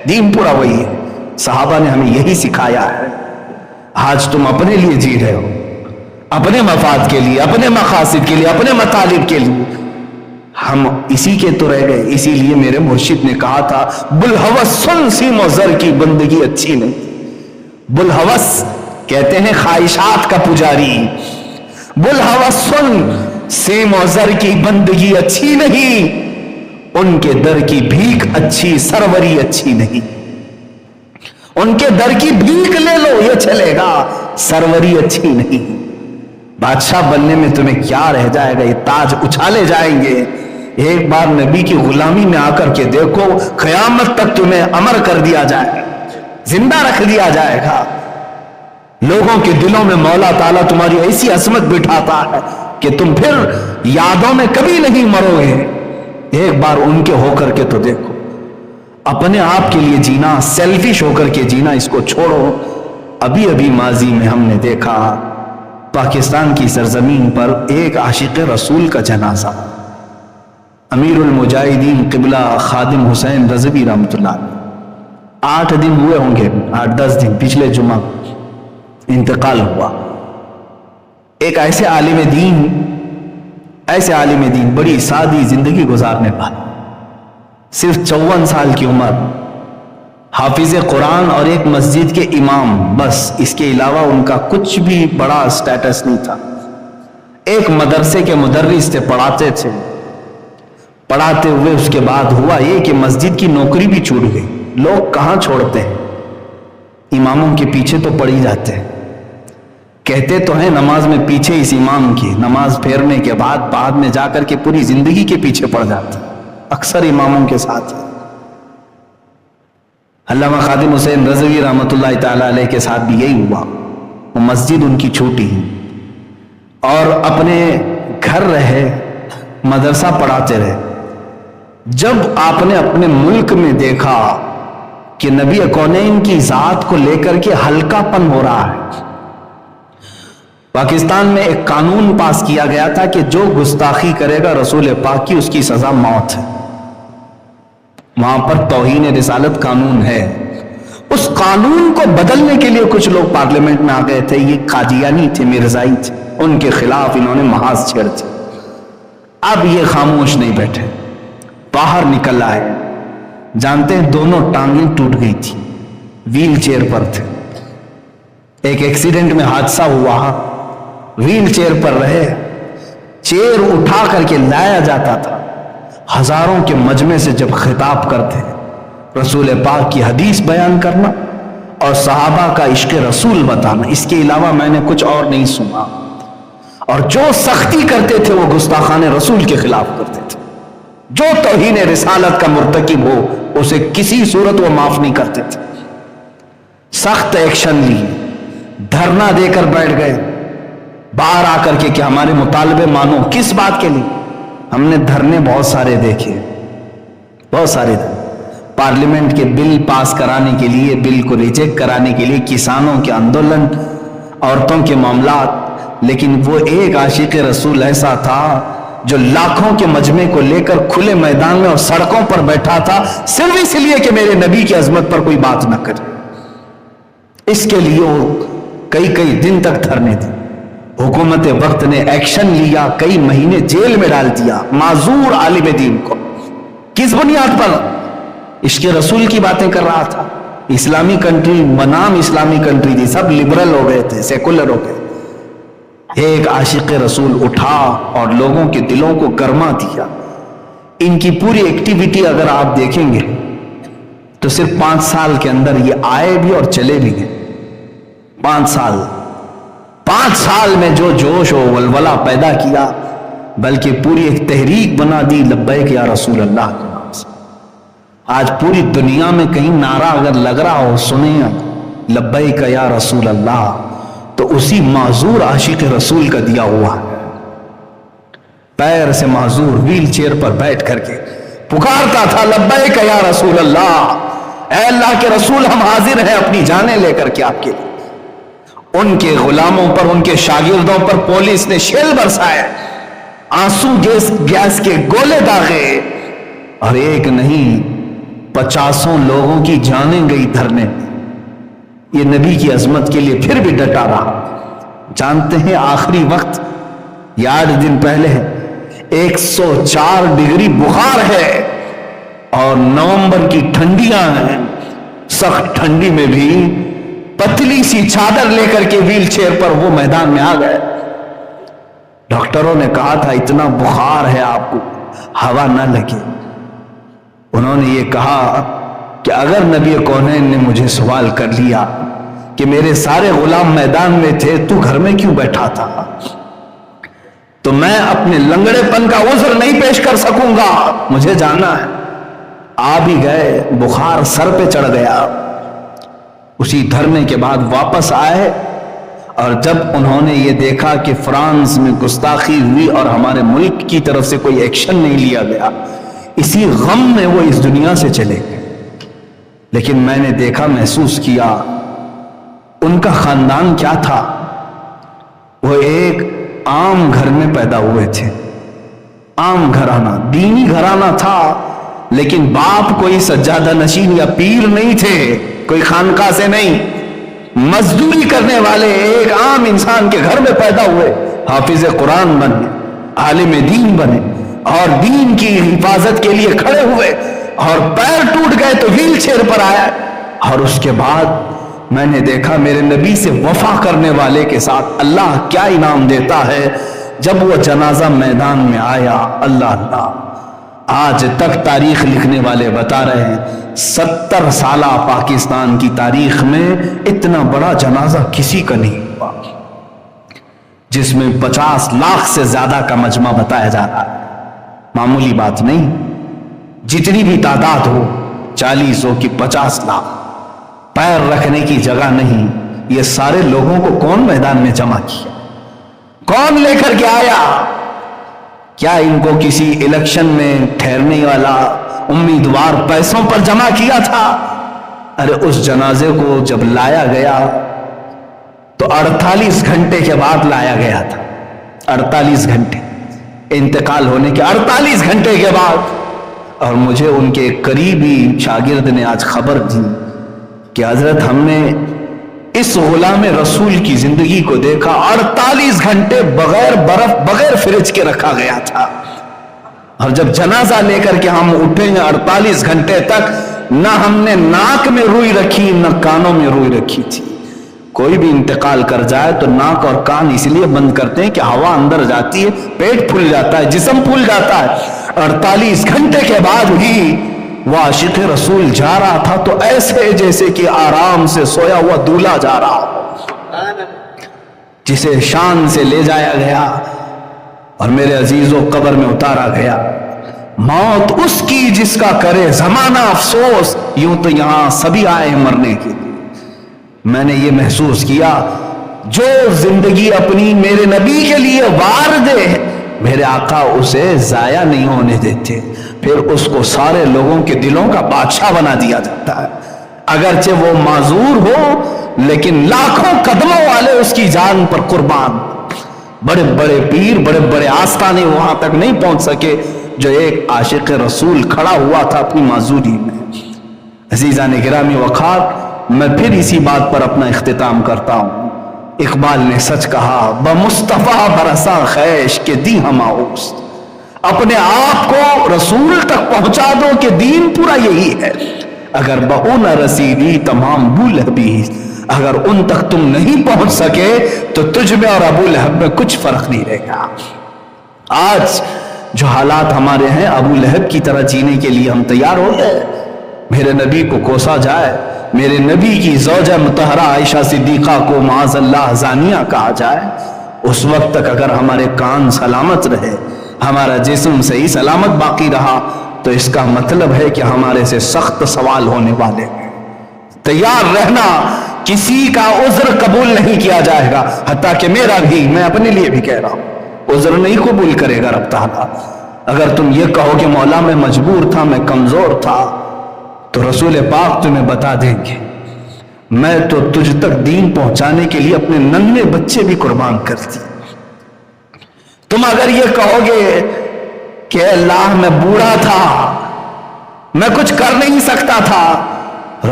دین پورا وہی ہے. صحابہ نے ہمیں یہی سکھایا ہے. آج تم اپنے لیے جی رہے ہو، اپنے مفاد کے لیے، اپنے مقاصد کے لیے، اپنے مطالب کے لیے. ہم اسی کے تو رہ گئے. اسی لیے میرے مرشد نے کہا تھا، بلحوث سن سیم و زر کی بندگی اچھی نہیں. بلحوث کہتے ہیں خواہشات کا پجاری. بلحوث سن سیم و زر کی بندگی اچھی نہیں، ان کے در کی بھیک اچھی، سروری اچھی نہیں. ان کے در کی بھیک لے لو، یہ چلے گا، سروری اچھی نہیں. بادشاہ بننے میں تمہیں کیا رہ جائے گا، یہ تاج اچھالے جائیں گے. ایک بار نبی کی غلامی میں آ کر کے دیکھو، قیامت تک تمہیں امر کر دیا جائے گا، زندہ رکھ دیا جائے گا. لوگوں کے دلوں میں مولا تعالیٰ تمہاری ایسی عظمت بٹھاتا ہے کہ تم پھر یادوں میں کبھی نہیں مرو گے. ایک بار ان کے ہو کر کے تو دیکھو. اپنے آپ کے لیے جینا، سیلفش ہو کر کے جینا، اس کو چھوڑو. ابھی ابھی ماضی میں ہم نے دیکھا پاکستان کی سرزمین پر ایک عاشق رسول کا جنازہ، امیر المجاہدین قبلہ خادم حسین رضوی رحمۃ اللہ علیہ. 8 دن ہوئے ہوں گے، 8-10 دن، پچھلے جمعہ انتقال ہوا. ایک ایسے عالم دین، بڑی سادی زندگی گزارنے والا، صرف 54 سال کی عمر، حافظ قرآن اور ایک مسجد کے امام، بس اس کے علاوہ ان کا کچھ بھی بڑا سٹیٹس نہیں تھا. ایک مدرسے کے مدرس تھے، پڑھاتے تھے. پڑھاتے ہوئے اس کے بعد ہوا یہ کہ مسجد کی نوکری بھی چھوٹ گئی. لوگ کہاں چھوڑتے ہیں، اماموں کے پیچھے تو پڑ ہی جاتے ہیں. کہتے تو ہیں نماز میں پیچھے اس امام کی، نماز پھیرنے کے بعد میں جا کر کے پوری زندگی کے پیچھے پڑ جاتے ہیں. اکثر اماموں کے ساتھ. علامہ خادم حسین رضوی رحمۃ اللہ تعالی علیہ کے ساتھ بھی یہی ہوا. وہ مسجد ان کی چھوٹی اور اپنے گھر رہے، مدرسہ پڑھاتے رہے. جب آپ نے اپنے ملک میں دیکھا کہ نبی کونین کی ذات کو لے کر کے ہلکا پن ہو رہا ہے، پاکستان میں ایک قانون پاس کیا گیا تھا کہ جو گستاخی کرے گا رسول پاک کی، اس کی سزا موت ہے. وہاں پر توہین رسالت قانون ہے. اس قانون کو بدلنے کے لیے کچھ لوگ پارلیمنٹ میں آ گئے تھے. یہ قادیانی تھے، مرزائی تھے. ان کے خلاف انہوں نے محاذ چھیڑ دی۔ اب یہ خاموش نہیں بیٹھے، باہر نکل آئے۔ جانتے ہیں دونوں ٹانگیں ٹوٹ گئی تھی، ویل چیئر پر تھے۔ ایک ایکسیڈنٹ میں حادثہ ہوا، ویل چیئر پر رہے، چیئر اٹھا کر کے لایا جاتا تھا۔ ہزاروں کے مجمع سے جب خطاب کرتے رسول پاک کی حدیث بیان کرنا اور صحابہ کا عشق رسول بتانا، اس کے علاوہ میں نے کچھ اور نہیں سنا۔ اور جو سختی کرتے تھے وہ گستاخان رسول کے خلاف کرتے تھے۔ جو توہین رسالت کا مرتکب ہو اسے کسی صورت وہ معاف نہیں کرتے تھے۔ سخت ایکشن لیے، دھرنا دے کر بیٹھ گئے باہر آ کر کے کہ ہمارے مطالبے مانو۔ کس بات کے لیے؟ ہم نے دھرنے بہت سارے دیکھے، بہت سارے پارلیمنٹ کے بل پاس کرانے کے لیے، بل کو ریجیکٹ کرانے کے لیے، کسانوں کے آندولن، عورتوں کے معاملات، لیکن وہ ایک عاشق رسول ایسا تھا جو لاکھوں کے مجمع کو لے کر کھلے میدان میں اور سڑکوں پر بیٹھا تھا، صرف اس لیے کہ میرے نبی کی عظمت پر کوئی بات نہ کرے۔ اس کے لیے وہ کئی دن تک دھرنے دی۔ حکومت وقت نے ایکشن لیا، کئی مہینے جیل میں ڈال دیا معذور عالم دین کو۔ کس بنیاد پر؟ عشق رسول کی باتیں کر رہا تھا۔ اسلامی کنٹری بنام اسلامی کنٹری تھی، سب لبرل ہو گئے تھے، سیکولر ہو گئے۔ ایک عاشق رسول اٹھا اور لوگوں کے دلوں کو گرما دیا۔ ان کی پوری ایکٹیویٹی اگر آپ دیکھیں گے تو صرف 5 سال کے اندر یہ آئے بھی اور چلے بھی گئے۔ 5 سال میں جو جوش و ولولہ پیدا کیا، بلکہ پوری ایک تحریک بنا دی لبیک یا رسول اللہ کے نام سے۔ آج پوری دنیا میں کہیں نعرہ اگر لگ رہا ہو، سنیں لبیک یا رسول اللہ، تو اسی معذور عاشق رسول کا دیا ہوا ہے۔ پیر سے معذور ویل چیئر پر بیٹھ کر کے پکارتا تھا لبیک یا رسول اللہ، اے اللہ کے رسول ہم حاضر ہیں اپنی جانیں لے کر کے آپ کے لیے۔ ان کے غلاموں پر، ان کے شاگردوں پر پولیس نے شیل برسائے، آنسو گیس کے گولے داغے، اور ایک نہیں 50 لوگوں کی جانیں گئی دھرنے۔ یہ نبی کی عظمت کے لیے پھر بھی ڈٹا رہا۔ جانتے ہیں آخری وقت، یہ 8 دن پہلے 104 ڈگری بخار ہے اور نومبر کی ٹھنڈیاں ہیں، سخت ٹھنڈی میں بھی پتلی سی چادر لے کر کے ویل چیئر پر وہ میدان میں آ گئے۔ ڈاکٹروں نے کہا تھا اتنا بخار ہے آپ کو ہوا نہ لگے۔ انہوں نے یہ کہا کہ اگر نبی کونین نے مجھے سوال کر لیا کہ میرے سارے غلام میدان میں تھے تو گھر میں کیوں بیٹھا تھا، تو میں اپنے لنگڑے پن کا عذر نہیں پیش کر سکوں گا، مجھے جانا ہے۔ آ بھی گئے، بخار سر پہ چڑھ گیا۔ اسی دھرنے کے بعد واپس آئے، اور جب انہوں نے یہ دیکھا کہ فرانس میں گستاخی ہوئی اور ہمارے ملک کی طرف سے کوئی ایکشن نہیں لیا گیا، اسی غم میں وہ اس دنیا سے چلے گئے۔ لیکن میں نے دیکھا، محسوس کیا ان کا خاندان کیا تھا۔ وہ ایک عام گھر میں پیدا ہوئے تھے، عام گھرانہ، دینی گھرانہ تھا، لیکن باپ کوئی سجادہ نشین یا پیر نہیں تھے، کوئی خانقاہ سے نہیں، مزدوری کرنے والے ایک عام انسان کے گھر میں پیدا ہوئے، حافظ قرآن بنے، عالم دین بنے، اور دین کی حفاظت کے لیے کھڑے ہوئے، اور پیر ٹوٹ گئے تو ویل چیئر پر آیا۔ اور اس کے بعد میں نے دیکھا میرے نبی سے وفا کرنے والے کے ساتھ اللہ کیا انعام دیتا ہے۔ جب وہ جنازہ میدان میں آیا، اللہ اللہ، آج تک تاریخ لکھنے والے بتا رہے ہیں 70 سالہ پاکستان کی تاریخ میں اتنا بڑا جنازہ کسی کا نہیں ہوا، جس میں 50 لاکھ سے زیادہ کا مجمع بتایا جا رہا ہے۔ معمولی بات نہیں، جتنی بھی تعداد ہو، 40 ہو کہ 50 لاکھ، پیر رکھنے کی جگہ نہیں۔ یہ سارے لوگوں کو کون میدان میں جمع کیا، کون لے کر کے آیا؟ کیا ان کو کسی الیکشن میں ٹھہرنے والا امیدوار پیسوں پر جمع کیا تھا؟ ارے اس جنازے کو جب لایا گیا تو 48 گھنٹے کے بعد لایا گیا تھا، 48 گھنٹے انتقال ہونے کے 48 گھنٹے کے بعد۔ اور مجھے ان کے قریبی شاگرد نے آج خبر دی کہ حضرت ہم نے اس غلام رسول کی زندگی کو دیکھا، 48 گھنٹے بغیر برف بغیر فریج کے رکھا گیا تھا، اور جب جنازہ لے کر کے ہم اٹھے ہیں 48 گھنٹے تک نہ ہم نے ناک میں روئی رکھی نہ کانوں میں روئی رکھی تھی۔ کوئی بھی انتقال کر جائے تو ناک اور کان اس لیے بند کرتے ہیں کہ ہوا اندر جاتی ہے، پیٹ پھول جاتا ہے، جسم پھول جاتا ہے۔ 48 گھنٹے کے بعد بھی وہ عاشق رسول جا رہا تھا تو ایسے جیسے کہ آرام سے سویا ہوا دولہا جا رہا ہو، جسے شان سے لے جایا گیا اور میرے عزیزوں قبر میں اتارا گیا۔ موت اس کی جس کا کرے زمانہ افسوس، یوں تو یہاں سبھی آئے ہیں مرنے کے لیے۔ میں نے یہ محسوس کیا جو زندگی اپنی میرے نبی کے لیے وار دے، میرے آقا اسے ضائع نہیں ہونے دیتے، پھر اس کو سارے لوگوں کے دلوں کا بادشاہ بنا دیا جاتا ہے۔ اگرچہ وہ معذور ہو لیکن لاکھوں قدموں والے اس کی جان پر قربان، بڑے بڑے پیر بڑے بڑے آستانے وہاں تک نہیں پہنچ سکے جو ایک عاشق رسول کھڑا ہوا تھا اپنی معذوری میں۔ عزیزان گرامی وقار، میں پھر اسی بات پر اپنا اختتام کرتا ہوں۔ اقبال نے سچ کہا، بمصطفیٰ برسا خیش کے دی ہم آؤست، اپنے آپ کو رسول تک پہنچا دو کہ دین پورا یہی ہے۔ اگر بہو نہ رسیدی تمام ابو لہبی، اگر ان تک تم نہیں پہنچ سکے تو تجھ میں اور ابو لہب میں کچھ فرق نہیں رہے گا۔ آج جو حالات ہمارے ہیں، ابو لہب کی طرح جینے کے لیے ہم تیار ہو گئے؟ میرے نبی کو کوسا جائے، میرے نبی کی زوجہ مطہرہ عائشہ صدیقہ کو معاذ اللہ زانیہ کہا جائے، اس وقت تک اگر ہمارے کان سلامت رہے، ہمارا جسم صحیح سلامت باقی رہا، تو اس کا مطلب ہے کہ ہمارے سے سخت سوال ہونے والے ہیں۔ تیار رہنا، کسی کا عذر قبول نہیں کیا جائے گا، حتیٰ کہ میرا بھی، میں اپنے لیے بھی کہہ رہا ہوں، عذر نہیں قبول کرے گا رب تعالیٰ۔ اگر تم یہ کہو کہ مولا میں مجبور تھا، میں کمزور تھا، تو رسول پاک تمہیں بتا دیں گے میں تو تجھ تک دین پہنچانے کے لیے اپنے ننھے بچے بھی قربان کرتی۔ تم اگر یہ کہو گے کہ اللہ میں بوڑھا تھا، میں کچھ کر نہیں سکتا تھا،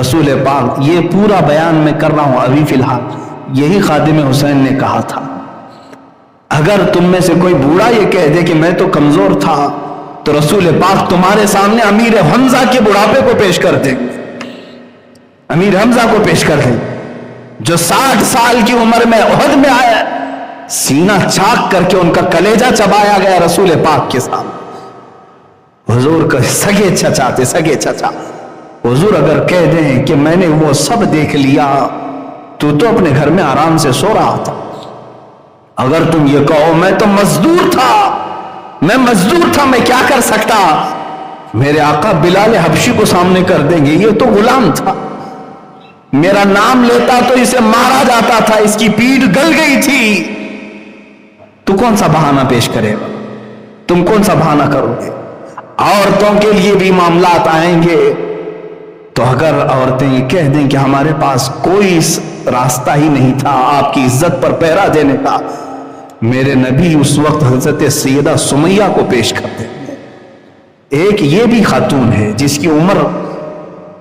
رسول پاک یہ پورا بیان میں کر رہا ہوں ابھی فی الحال، یہی خادم حسین نے کہا تھا۔ اگر تم میں سے کوئی بوڑھا یہ کہہ دے کہ میں تو کمزور تھا، تو رسول پاک تمہارے سامنے امیر حمزہ کے بڑھاپے کو پیش کر دیں، امیر حمزہ کو پیش کر دیں جو 60 سال کی عمر میں احد میں آیا، سینہ چاک کر کے ان کا کلیجہ چبایا گیا رسول پاک کے سامنے۔ حضور کا سگے چچا تھے، سگے چچا۔ حضور اگر کہہ دیں کہ میں نے وہ سب دیکھ لیا، تو اپنے گھر میں آرام سے سو رہا تھا۔ اگر تم یہ کہو میں تو مزدور تھا، میں مزدور تھا، میں کیا کر سکتا، میرے آقا بلال حبشی کو سامنے کر دیں گے، یہ تو غلام تھا، میرا نام لیتا تو اسے مارا جاتا تھا، اس کی پیٹھ گل گئی تھی، تو کون سا بہانہ پیش کرے گا، تم کون سا بہانہ کرو گے؟ عورتوں کے لیے بھی معاملات آئیں گے، تو اگر عورتیں یہ کہہ دیں کہ ہمارے پاس کوئی راستہ ہی نہیں تھا آپ کی عزت پر پہرا دینے کا، میرے نبی اس وقت حضرت سیدہ سمیہ کو پیش کرتے ہیں۔ ایک یہ بھی خاتون ہے جس کی عمر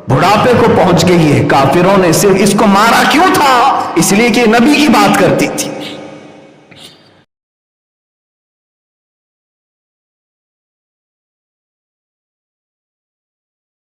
بڑھاپے کو پہنچ گئی ہے، کافروں نے صرف اس کو مارا کیوں تھا؟ اس لیے کہ نبی کی بات کرتی تھی۔